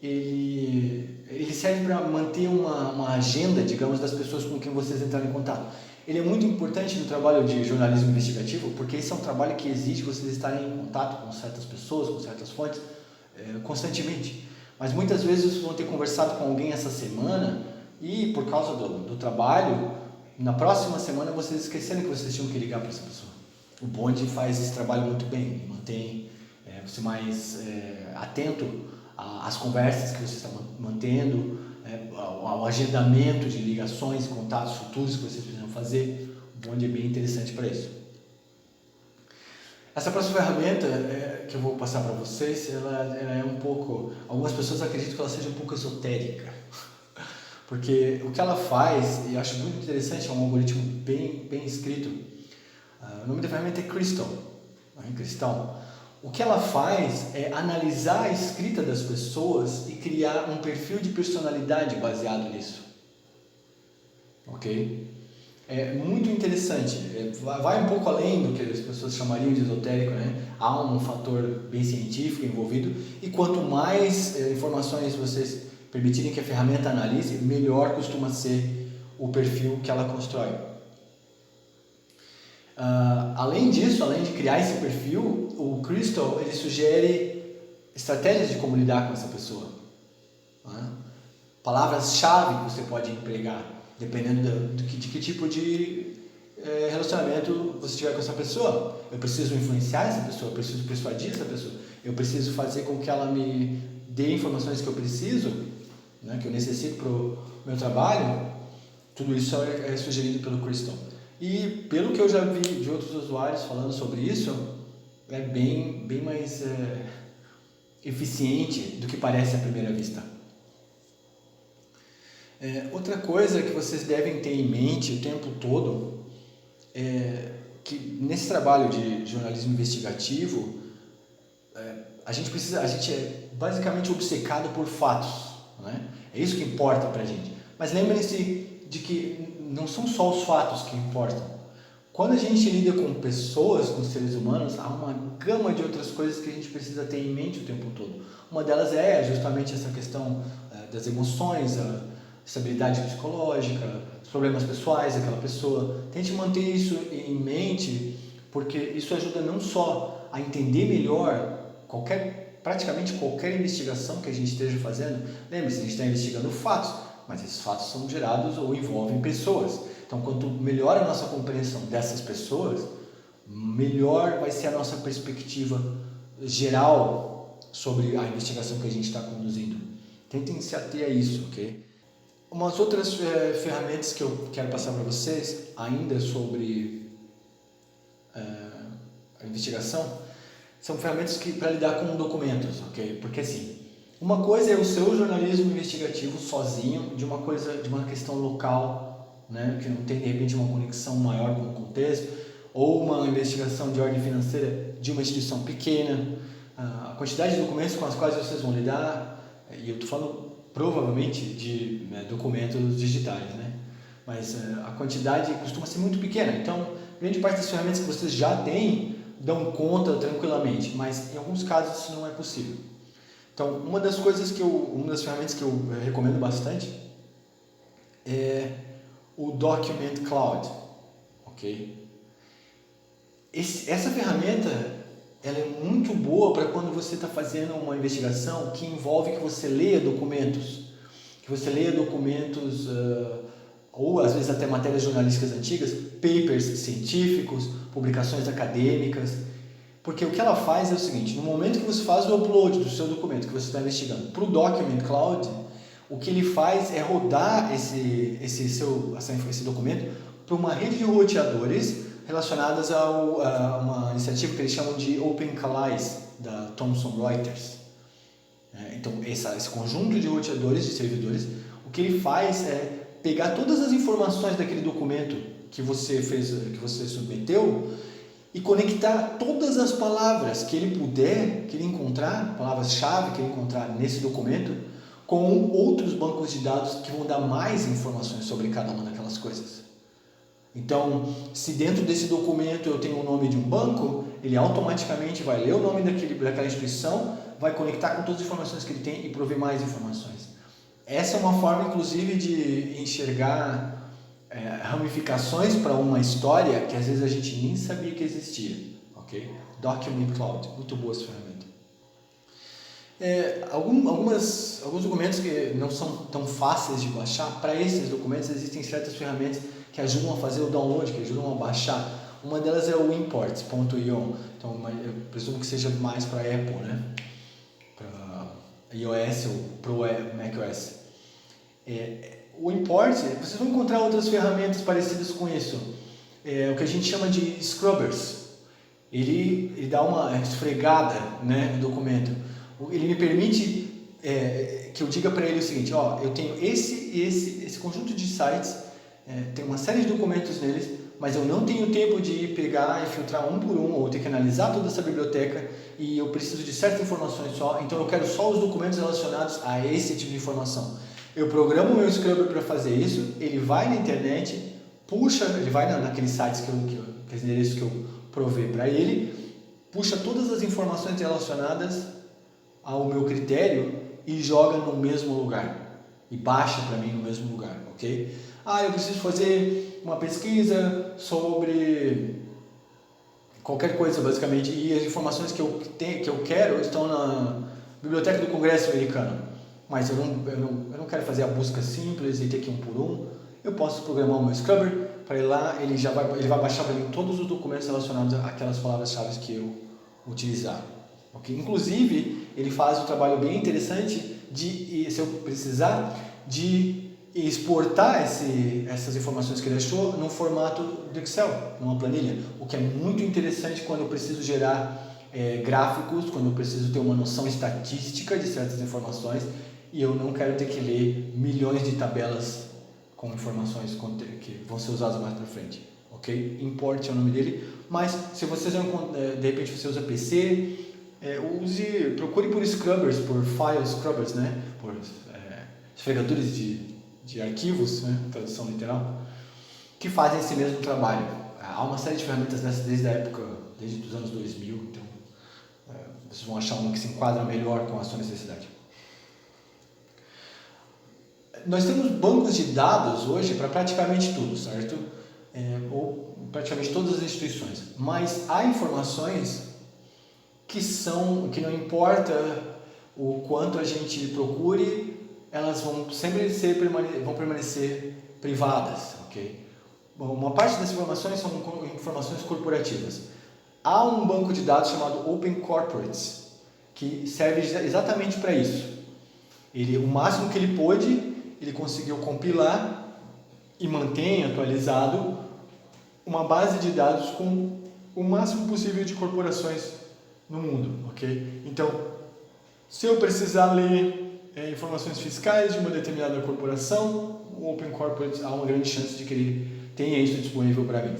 ele serve para manter uma agenda, digamos, das pessoas com quem vocês entraram em contato. Ele é muito importante no trabalho de jornalismo investigativo, porque esse é um trabalho que exige vocês estarem em contato com certas pessoas, com certas fontes, constantemente. Mas muitas vezes vocês vão ter conversado com alguém essa semana e, por causa do trabalho, na próxima semana vocês esqueceram que vocês tinham que ligar para essa pessoa. O Bond faz esse trabalho muito bem, mantém você mais atento às conversas que você está mantendo, ao agendamento de ligações, contatos futuros que vocês precisam fazer. O Bond é bem interessante para isso. Essa próxima ferramenta que eu vou passar para vocês, ela é um pouco... Algumas pessoas acreditam que ela seja um pouco esotérica. Porque o que ela faz, e eu acho muito interessante, é um algoritmo bem escrito. O nome da ferramenta é Crystal. Cristal. O que ela faz é analisar a escrita das pessoas e criar um perfil de personalidade baseado nisso. Ok? É muito interessante. Vai um pouco além do que as pessoas chamariam de esotérico, né? Há um fator bem científico envolvido e quanto mais informações vocês permitirem que a ferramenta analise, melhor costuma ser o perfil que ela constrói. Além disso, além de criar esse perfil, o Crystal ele sugere estratégias de como lidar com essa pessoa. Palavras-chave que você pode empregar, dependendo de que tipo de relacionamento você tiver com essa pessoa. Eu preciso influenciar essa pessoa, eu preciso persuadir essa pessoa, eu preciso fazer com que ela me dê informações que eu preciso, que eu necessito para o meu trabalho. Tudo isso é sugerido pelo Crystal. E pelo que eu já vi de outros usuários falando sobre isso, é bem mais eficiente do que parece à primeira vista. Outra coisa que vocês devem ter em mente o tempo todo é que nesse trabalho de jornalismo investigativo a gente é basicamente obcecado por fatos, né? É isso que importa pra gente. Mas lembrem-se de que não são só os fatos que importam. Quando a gente lida com pessoas, com seres humanos, há uma gama de outras coisas que a gente precisa ter em mente o tempo todo. Uma delas é justamente essa questão das emoções, a estabilidade psicológica, os problemas pessoais daquela pessoa. Tente manter isso em mente, porque isso ajuda não só a entender melhor praticamente qualquer investigação que a gente esteja fazendo. Lembre-se, a gente está investigando fatos, mas esses fatos são gerados ou envolvem pessoas. Então, quanto melhor a nossa compreensão dessas pessoas, melhor vai ser a nossa perspectiva geral sobre a investigação que a gente está conduzindo. Tentem se ater a isso, ok? Umas outras ferramentas que eu quero passar para vocês, ainda sobre a investigação, são ferramentas para lidar com documentos, ok? Porque assim, uma coisa é o seu jornalismo investigativo sozinho, de uma questão local, né, que não tem de repente uma conexão maior com o contexto, ou uma investigação de ordem financeira de uma instituição pequena, a quantidade de documentos com as quais vocês vão lidar, e eu estou falando provavelmente de documentos digitais, né? Mas a quantidade costuma ser muito pequena, então grande parte das ferramentas que vocês já têm dão conta tranquilamente, mas em alguns casos isso não é possível. Então, uma das ferramentas que eu recomendo bastante é o Document Cloud, ok? Essa ferramenta ela é muito boa para quando você está fazendo uma investigação que envolve que você leia documentos, ou às vezes até matérias jornalísticas antigas, papers científicos, publicações acadêmicas, porque o que ela faz é o seguinte: no momento que você faz o upload do seu documento que você está investigando para o Document Cloud, o que ele faz é rodar esse documento para uma rede de roteadores relacionadas a uma iniciativa que eles chamam de Open Calais, da Thomson Reuters. Então, esse conjunto de roteadores, de servidores, o que ele faz é pegar todas as informações daquele documento que você submeteu e conectar todas as palavras que ele encontrar, palavras-chave que ele encontrar nesse documento, com outros bancos de dados que vão dar mais informações sobre cada uma daquelas coisas. Então, se dentro desse documento eu tenho o nome de um banco, ele automaticamente vai ler o nome daquela instituição, vai conectar com todas as informações que ele tem e prover mais informações. Essa é uma forma, inclusive, de enxergar ramificações para uma história que às vezes a gente nem sabia que existia, ok? Document Cloud, muito boa essa ferramenta. Alguns documentos que não são tão fáceis de baixar, para esses documentos existem certas ferramentas que ajudam a fazer o download, que ajudam a baixar. Uma delas é o import.io, então eu presumo que seja mais para Apple, né? Para iOS ou para o macOS. O import, vocês vão encontrar outras ferramentas parecidas com isso, o que a gente chama de scrubbers. Ele dá uma esfregada, né, no documento. Ele me permite que eu diga para ele o seguinte: eu tenho esse conjunto de sites, tem uma série de documentos neles, mas eu não tenho tempo de pegar e filtrar um por um, ou ter que analisar toda essa biblioteca, e eu preciso de certas informações só, então eu quero só os documentos relacionados a esse tipo de informação. Eu programo o meu Scrubber para fazer isso, ele vai na internet, ele vai naqueles sites, aqueles endereços que eu provei para ele, puxa todas as informações relacionadas ao meu critério e joga no mesmo lugar, e baixa para mim no mesmo lugar, ok? Eu preciso fazer uma pesquisa sobre qualquer coisa, basicamente, e as informações que eu quero estão na Biblioteca do Congresso Americano, mas eu não quero fazer a busca simples e ter que ir um por um. Eu posso programar o meu Scrubber para ir lá, ele vai baixar para mim todos os documentos relacionados àquelas palavras-chave que eu utilizar. Okay? Inclusive, ele faz um trabalho bem interessante se eu precisar, de exportar essas informações que ele achou no formato do Excel, numa planilha, o que é muito interessante quando eu preciso gerar gráficos, quando eu preciso ter uma noção estatística de certas informações e eu não quero ter que ler milhões de tabelas com informações que vão ser usadas mais para frente, ok? Import é o nome dele, mas se vocês de repente você usa PC, procure por scrubbers, por file scrubbers, né? Por esfregadores de arquivos, né? Tradução literal, que fazem esse mesmo trabalho. Há uma série de ferramentas dessas desde os anos 2000, então vocês vão achar uma que se enquadra melhor com a sua necessidade. Nós temos bancos de dados hoje para praticamente tudo, certo? Ou praticamente todas as instituições, mas há informações que não importa o quanto a gente procure, elas vão sempre vão permanecer privadas, ok? Bom, uma parte das informações são informações corporativas. Há um banco de dados chamado Open Corporates, que serve exatamente para isso. O máximo que ele pôde, ele conseguiu compilar e mantém atualizado uma base de dados com o máximo possível de corporações no mundo, ok? Então, se eu precisar ler informações fiscais de uma determinada corporação, o Open Corporate há uma grande chance de que ele tenha isso disponível para mim.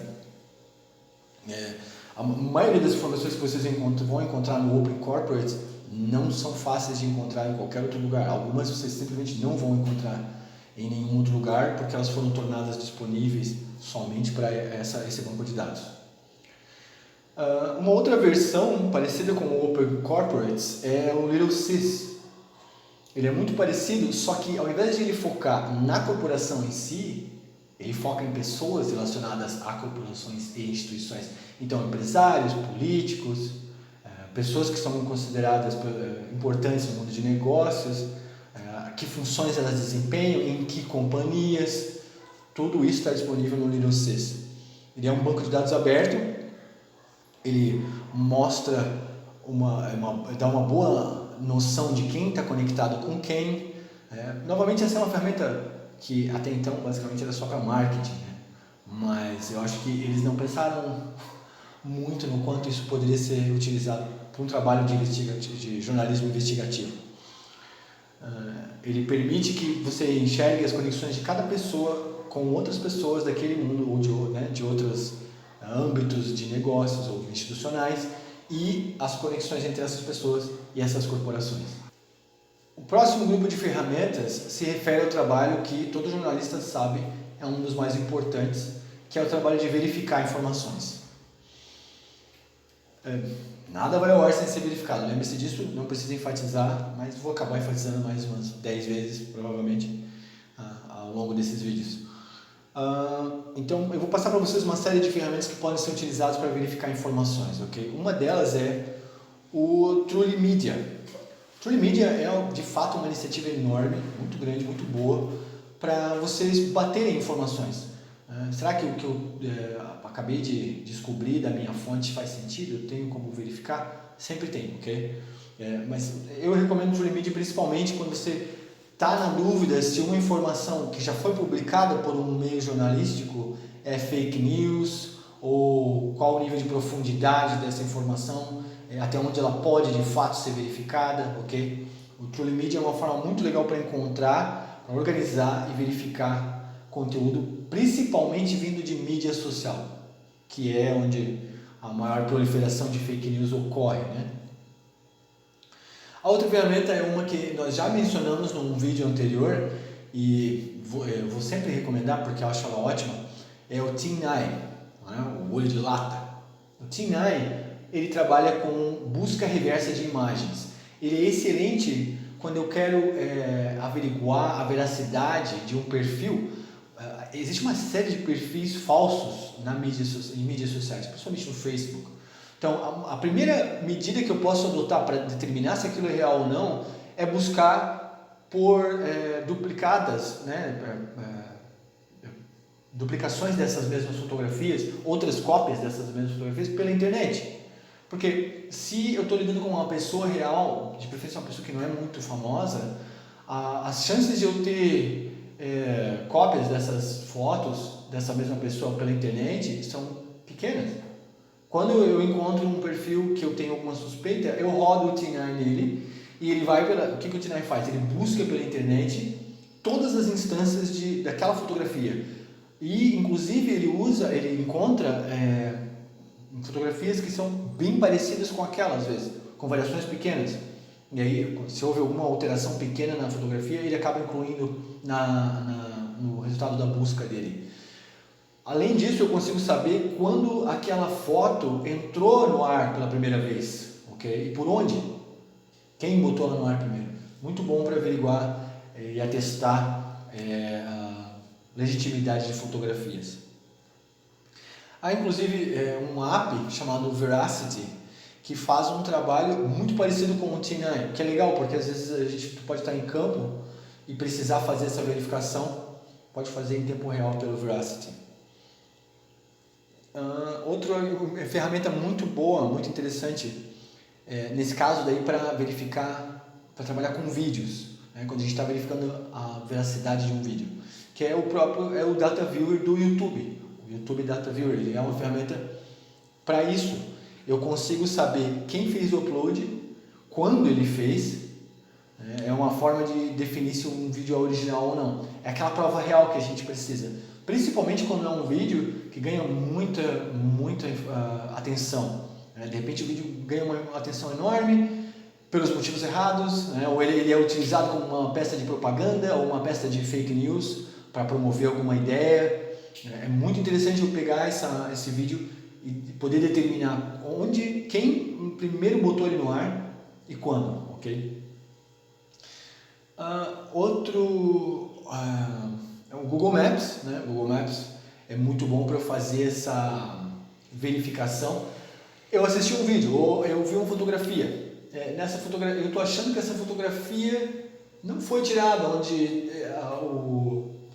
A maioria das informações que vocês vão encontrar no Open Corporate não são fáceis de encontrar em qualquer outro lugar. Algumas vocês simplesmente não vão encontrar em nenhum outro lugar porque elas foram tornadas disponíveis somente para esse banco de dados. Uma outra versão parecida com o Open Corporates é o Little Sys. Ele é muito parecido, só que ao invés de ele focar na corporação em si, ele foca em pessoas relacionadas a corporações e instituições. Então, empresários, políticos, pessoas que são consideradas importantes no mundo de negócios, que funções elas desempenham, em que companhias, tudo isso está disponível no Little Sys. Ele é um banco de dados aberto, ele mostra dá uma boa noção de quem está conectado com quem. Novamente, essa é uma ferramenta que até então basicamente era só para marketing, né? Mas eu acho que eles não pensaram muito no quanto isso poderia ser utilizado para um trabalho de jornalismo investigativo. Ele permite que você enxergue as conexões de cada pessoa com outras pessoas daquele mundo ou de outros âmbitos de negócios ou institucionais e as conexões entre essas pessoas e essas corporações. O próximo grupo de ferramentas se refere ao trabalho que todo jornalista sabe é um dos mais importantes, que é o trabalho de verificar informações. Nada vai ao ar sem ser verificado, lembre-se disso, não precisa enfatizar, mas vou acabar enfatizando mais umas 10 vezes, provavelmente, ao longo desses vídeos. Então, eu vou passar para vocês uma série de ferramentas que podem ser utilizadas para verificar informações, ok? Uma delas é o Truly Media. Truly Media é, de fato, uma iniciativa enorme, muito grande, muito boa, para vocês baterem informações. Será que o que eu acabei de descobrir da minha fonte faz sentido? Eu tenho como verificar? Sempre tem, ok? Mas eu recomendo o Truly Media principalmente quando você está na dúvida se uma informação que já foi publicada por um meio jornalístico é fake news ou qual o nível de profundidade dessa informação, até onde ela pode de fato ser verificada, ok? O Truly Media é uma forma muito legal para encontrar, para organizar e verificar conteúdo, principalmente vindo de mídia social, que é onde a maior proliferação de fake news ocorre, né? A outra ferramenta é uma que nós já mencionamos num vídeo anterior e vou sempre recomendar porque eu acho ela ótima, é o TinEye, né? O olho de lata. O TinEye, ele trabalha com busca reversa de imagens. Ele é excelente quando eu quero averiguar a veracidade de um perfil. Existe uma série de perfis falsos em mídias sociais, principalmente no Facebook. Então, a primeira medida que eu posso adotar para determinar se aquilo é real ou não é buscar por duplicadas, duplicações dessas mesmas fotografias, outras cópias dessas mesmas fotografias pela internet. Porque se eu estou lidando com uma pessoa real, de preferência uma pessoa que não é muito famosa, as chances de eu ter cópias dessas fotos dessa mesma pessoa pela internet são pequenas. Quando eu encontro um perfil que eu tenho alguma suspeita, eu rodo o TinEye nele e ele vai o que o TinEye faz? Ele busca pela internet todas as instâncias daquela fotografia e inclusive ele encontra fotografias que são bem parecidas com aquela, às vezes, com variações pequenas. E aí, se houve alguma alteração pequena na fotografia, ele acaba incluindo no resultado da busca dele. Além disso, eu consigo saber quando aquela foto entrou no ar pela primeira vez, ok? E por onde? Quem botou ela no ar primeiro? Muito bom para averiguar e atestar a legitimidade de fotografias. Há inclusive um app chamado Veracity que faz um trabalho muito parecido com o TinEye, que é legal porque às vezes a gente pode estar em campo e precisar fazer essa verificação, pode fazer em tempo real pelo Veracity. Outra ferramenta muito boa, muito interessante, nesse caso daí para verificar, para trabalhar com vídeos, né, quando a gente está verificando a veracidade de um vídeo, que é o Data Viewer do YouTube. O YouTube Data Viewer, ele é uma ferramenta para isso. Eu consigo saber quem fez o upload, quando ele fez. É uma forma de definir se um vídeo é original ou não. É aquela prova real que a gente precisa. Principalmente quando é um vídeo que ganha muita atenção. De repente o vídeo ganha uma atenção enorme pelos motivos errados, ou ele é utilizado como uma peça de propaganda ou uma peça de fake news para promover alguma ideia. É muito interessante eu pegar esse vídeo e poder determinar quem primeiro botou ele no ar e quando, ok? É o Google Maps, né? O Google Maps é muito bom para eu fazer essa verificação. Eu assisti um vídeo, ou eu vi uma fotografia. Nessa fotografia, eu estou achando que essa fotografia não foi tirada onde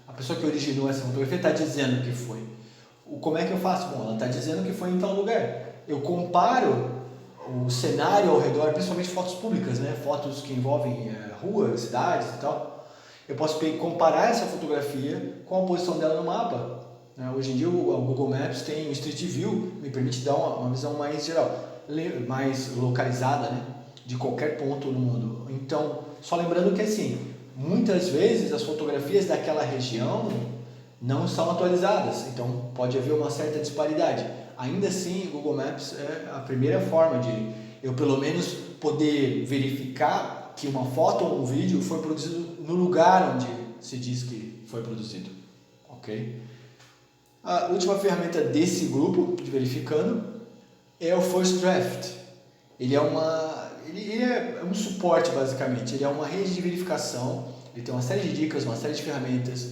a pessoa que originou essa fotografia está dizendo que foi. Como é que eu faço? Bom, ela está dizendo que foi em tal lugar. Eu comparo o cenário ao redor, principalmente fotos públicas, né? Fotos que envolvem ruas, cidades e tal. Eu posso comparar essa fotografia com a posição dela no mapa. Hoje em dia o Google Maps tem o Street View, me permite dar uma visão mais geral, mais localizada, né? De qualquer ponto no mundo. Então, só lembrando que assim, muitas vezes as fotografias daquela região não são atualizadas, então pode haver uma certa disparidade. Ainda assim, o Google Maps é a primeira forma de eu pelo menos poder verificar que uma foto ou um vídeo foi produzido no lugar onde se diz que foi produzido, ok? A última ferramenta desse grupo de verificando é o First Draft. Ele é um suporte basicamente, ele é uma rede de verificação, ele tem uma série de dicas, uma série de ferramentas,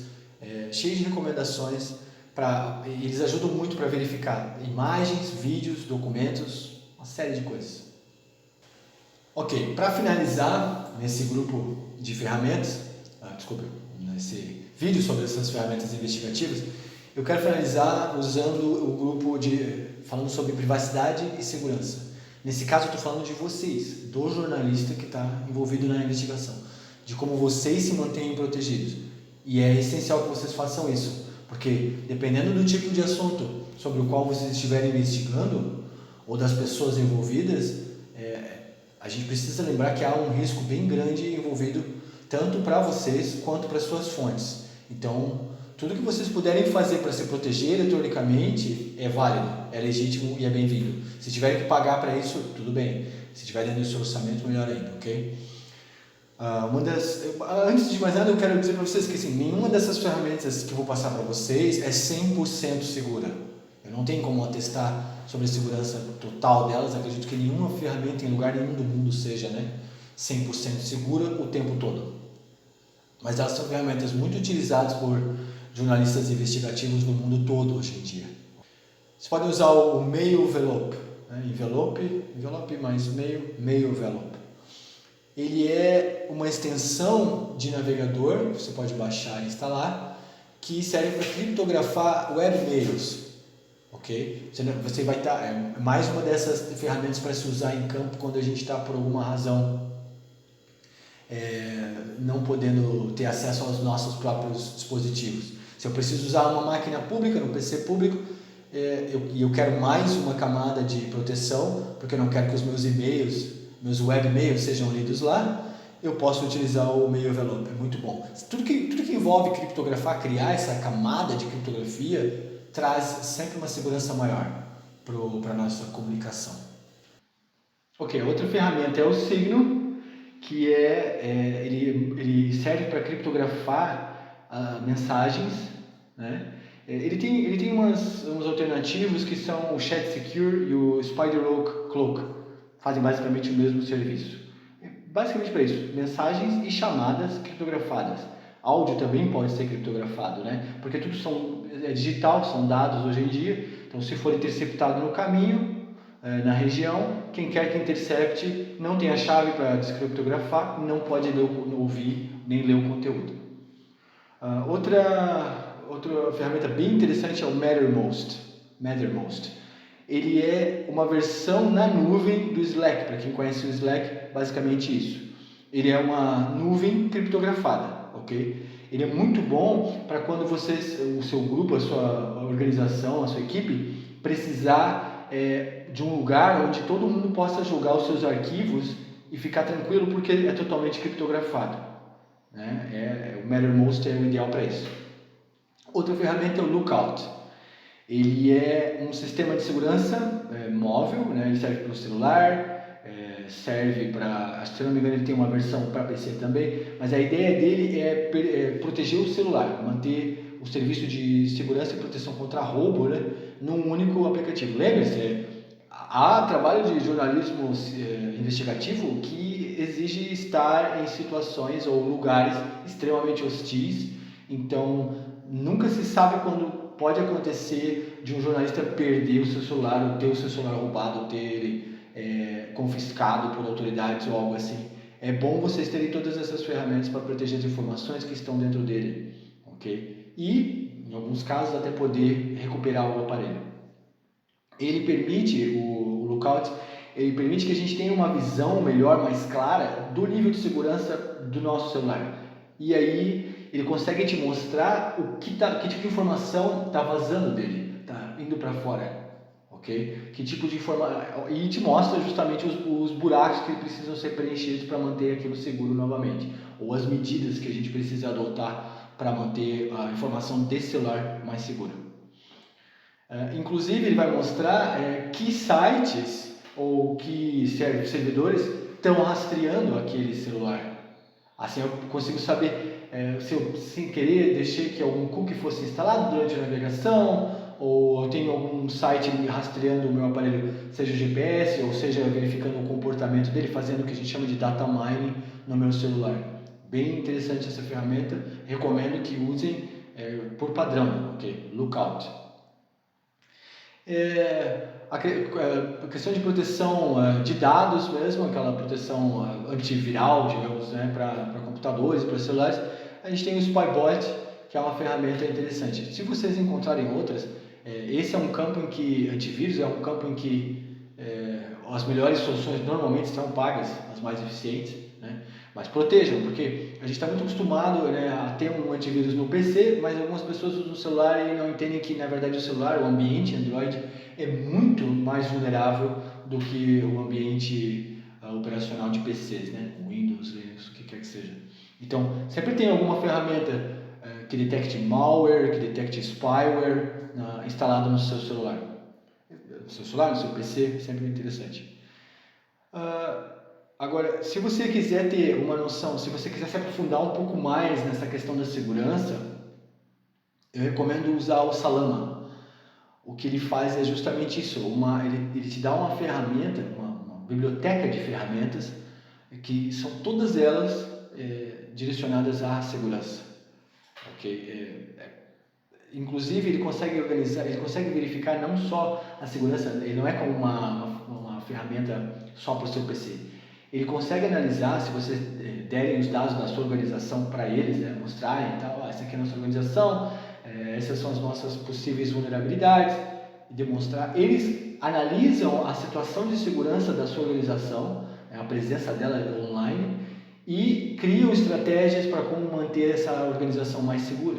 cheio de recomendações, eles ajudam muito para verificar imagens, vídeos, documentos, uma série de coisas. Ok, para finalizar nesse grupo de ferramentas, nesse vídeo sobre essas ferramentas investigativas, eu quero finalizar usando o grupo falando sobre privacidade e segurança. Nesse caso eu estou falando de vocês, do jornalista que está envolvido na investigação, de como vocês se mantêm protegidos. E é essencial que vocês façam isso, porque dependendo do tipo de assunto sobre o qual vocês estiverem investigando, ou das pessoas envolvidas, a gente precisa lembrar que há um risco bem grande envolvido tanto para vocês quanto para suas fontes. Então, tudo que vocês puderem fazer para se proteger eletronicamente é válido, é legítimo e é bem-vindo. Se tiverem que pagar para isso, tudo bem. Se tiver dentro do seu orçamento, melhor ainda, ok? Antes de mais nada, eu quero dizer para vocês que assim, nenhuma dessas ferramentas que eu vou passar para vocês é 100% segura. Eu não tenho como atestar sobre a segurança total delas. Acredito que nenhuma ferramenta em lugar nenhum do mundo seja 100% segura o tempo todo. Mas elas são ferramentas muito utilizadas por jornalistas investigativos no mundo todo hoje em dia. Vocês podem usar o Mail Envelope, envelope mais mail envelope. Ele é uma extensão de navegador, você pode baixar e instalar, que serve para criptografar webmails, ok? Você vai estar, é mais uma dessas ferramentas para se usar em campo quando a gente está por alguma razão não podendo ter acesso aos nossos próprios dispositivos. Se eu preciso usar uma máquina pública, no PC público, e eu quero mais uma camada de proteção, porque eu não quero que os meus e-mails, meus webmails sejam lidos lá, eu posso utilizar o Mail Envelope, é muito bom. Tudo que envolve criptografar, criar essa camada de criptografia, traz sempre uma segurança maior para a nossa comunicação. Ok, outra ferramenta é o Signal, que ele serve para criptografar mensagens, né? Ele tem umas alternativas que são o Chat Secure e o SpiderOak Cloak, fazem basicamente o mesmo serviço. Basicamente para isso, mensagens e chamadas criptografadas. Áudio também pode ser criptografado, né? Porque tudo é digital, são dados hoje em dia, então se for interceptado no caminho, na região, quem quer que intercepte não tem a chave para descriptografar, não pode ouvir nem ler o conteúdo. Outra ferramenta bem interessante é o Mattermost. Ele é uma versão na nuvem do Slack. Para quem conhece o Slack, basicamente isso. Ele é uma nuvem criptografada, ok? Ele é muito bom para quando vocês, o seu grupo, a sua organização, a sua equipe, precisar de um lugar onde todo mundo possa jogar os seus arquivos e ficar tranquilo porque é totalmente criptografado, né? O Mattermost é o ideal para isso. Outra ferramenta é o Lookout. Ele é um sistema de segurança móvel, né? Ele serve para o celular, serve para, se não me engano, ele tem uma versão para PC também, mas a ideia dele é proteger o celular, manter o serviço de segurança e proteção contra roubo, né, num único aplicativo. Lembre-se, há trabalho de jornalismo investigativo que exige estar em situações ou lugares extremamente hostis, então nunca se sabe quando pode acontecer de um jornalista perder o seu celular, ou ter o seu celular roubado, ou ter ele confiscado por autoridades ou algo assim. É bom vocês terem todas essas ferramentas para proteger as informações que estão dentro dele, ok? E, em alguns casos, até poder recuperar o aparelho. Ele permite, o Lookout, ele permite que a gente tenha uma visão melhor, mais clara, do nível de segurança do nosso celular. E aí, ele consegue te mostrar que tipo de informação está vazando dele, está indo para fora. Okay? Que tipo de informação, e te mostra justamente os buracos que precisam ser preenchidos para manter aquilo seguro novamente, ou as medidas que a gente precisa adotar para manter a informação desse celular mais segura. Inclusive ele vai mostrar que sites ou que servidores estão rastreando aquele celular. Assim eu consigo saber se eu sem querer deixei que algum cookie fosse instalado durante a navegação, ou eu tenho algum site rastreando o meu aparelho, seja o GPS, ou seja verificando o comportamento dele, fazendo o que a gente chama de data mining no meu celular. Bem interessante essa ferramenta, recomendo que usem por padrão, ok? Lookout. A questão de proteção de dados mesmo, aquela proteção antiviral, digamos, né, para computadores, para celulares, a gente tem o Spybot, que é uma ferramenta interessante. Se vocês encontrarem outras, esse é um campo em que, antivírus é um campo em que as melhores soluções normalmente são pagas, as mais eficientes, né? Mas protejam, porque a gente está muito acostumado, né, a ter um antivírus no PC, mas algumas pessoas usam o celular e não entendem que, na verdade, o celular, o ambiente Android, é muito mais vulnerável do que o ambiente operacional de PCs, né? Windows, Linux, o que quer que seja. Então, sempre tem alguma ferramenta que detecte malware, que detecte spyware instalado no seu celular. No seu PC, sempre interessante. Agora, se você quiser ter uma noção, se você quiser se aprofundar um pouco mais nessa questão da segurança, eu recomendo usar o Salama. O que ele faz é justamente isso, ele te dá uma ferramenta, uma biblioteca de ferramentas, que são todas elas direcionadas à segurança. Okay? Inclusive ele consegue organizar, ele consegue verificar não só a segurança, ele não é como uma ferramenta só para o seu PC. Ele consegue analisar, se vocês derem os dados da sua organização para eles, né, mostrarem, tal, essa aqui é a nossa organização, essas são as nossas possíveis vulnerabilidades, e demonstrar. Eles analisam a situação de segurança da sua organização, a presença dela online, e criam estratégias para como manter essa organização mais segura.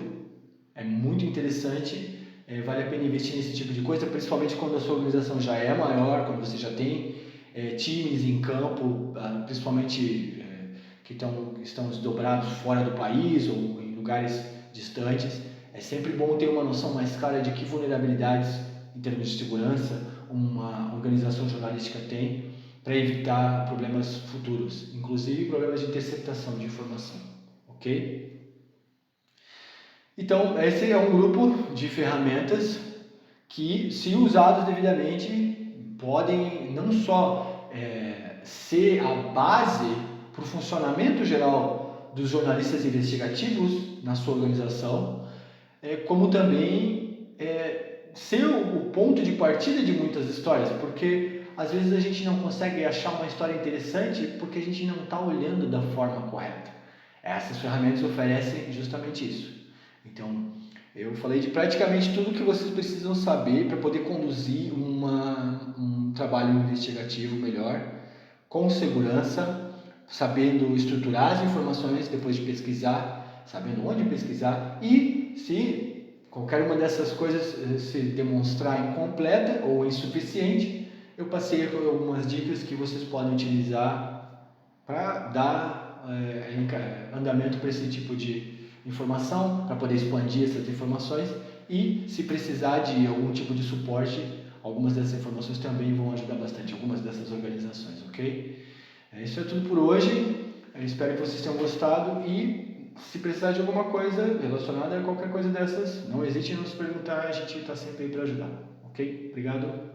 É muito interessante, vale a pena investir nesse tipo de coisa, principalmente quando a sua organização já é maior, quando você já tem times em campo, principalmente que estão desdobrados fora do país ou em lugares distantes. É sempre bom ter uma noção mais clara de que vulnerabilidades em termos de segurança uma organização jornalística tem para evitar problemas futuros, inclusive problemas de interceptação de informação, ok? Então, esse é um grupo de ferramentas que, se usados devidamente, podem não só ser a base para o funcionamento geral dos jornalistas investigativos na sua organização, como também ser o ponto de partida de muitas histórias, porque às vezes a gente não consegue achar uma história interessante porque a gente não está olhando da forma correta. Essas ferramentas oferecem justamente isso. Então, eu falei de praticamente tudo que vocês precisam saber para poder conduzir um trabalho investigativo melhor, com segurança, sabendo estruturar as informações depois de pesquisar, sabendo onde pesquisar, e se qualquer uma dessas coisas se demonstrar incompleta ou insuficiente, eu passei algumas dicas que vocês podem utilizar para dar andamento para esse tipo de informação, para poder expandir essas informações, e se precisar de algum tipo de suporte, algumas dessas informações também vão ajudar bastante, algumas dessas organizações, ok? Isso é tudo por hoje, eu espero que vocês tenham gostado, e se precisar de alguma coisa relacionada a qualquer coisa dessas, não hesite em nos perguntar, a gente está sempre aí para ajudar, ok? Obrigado!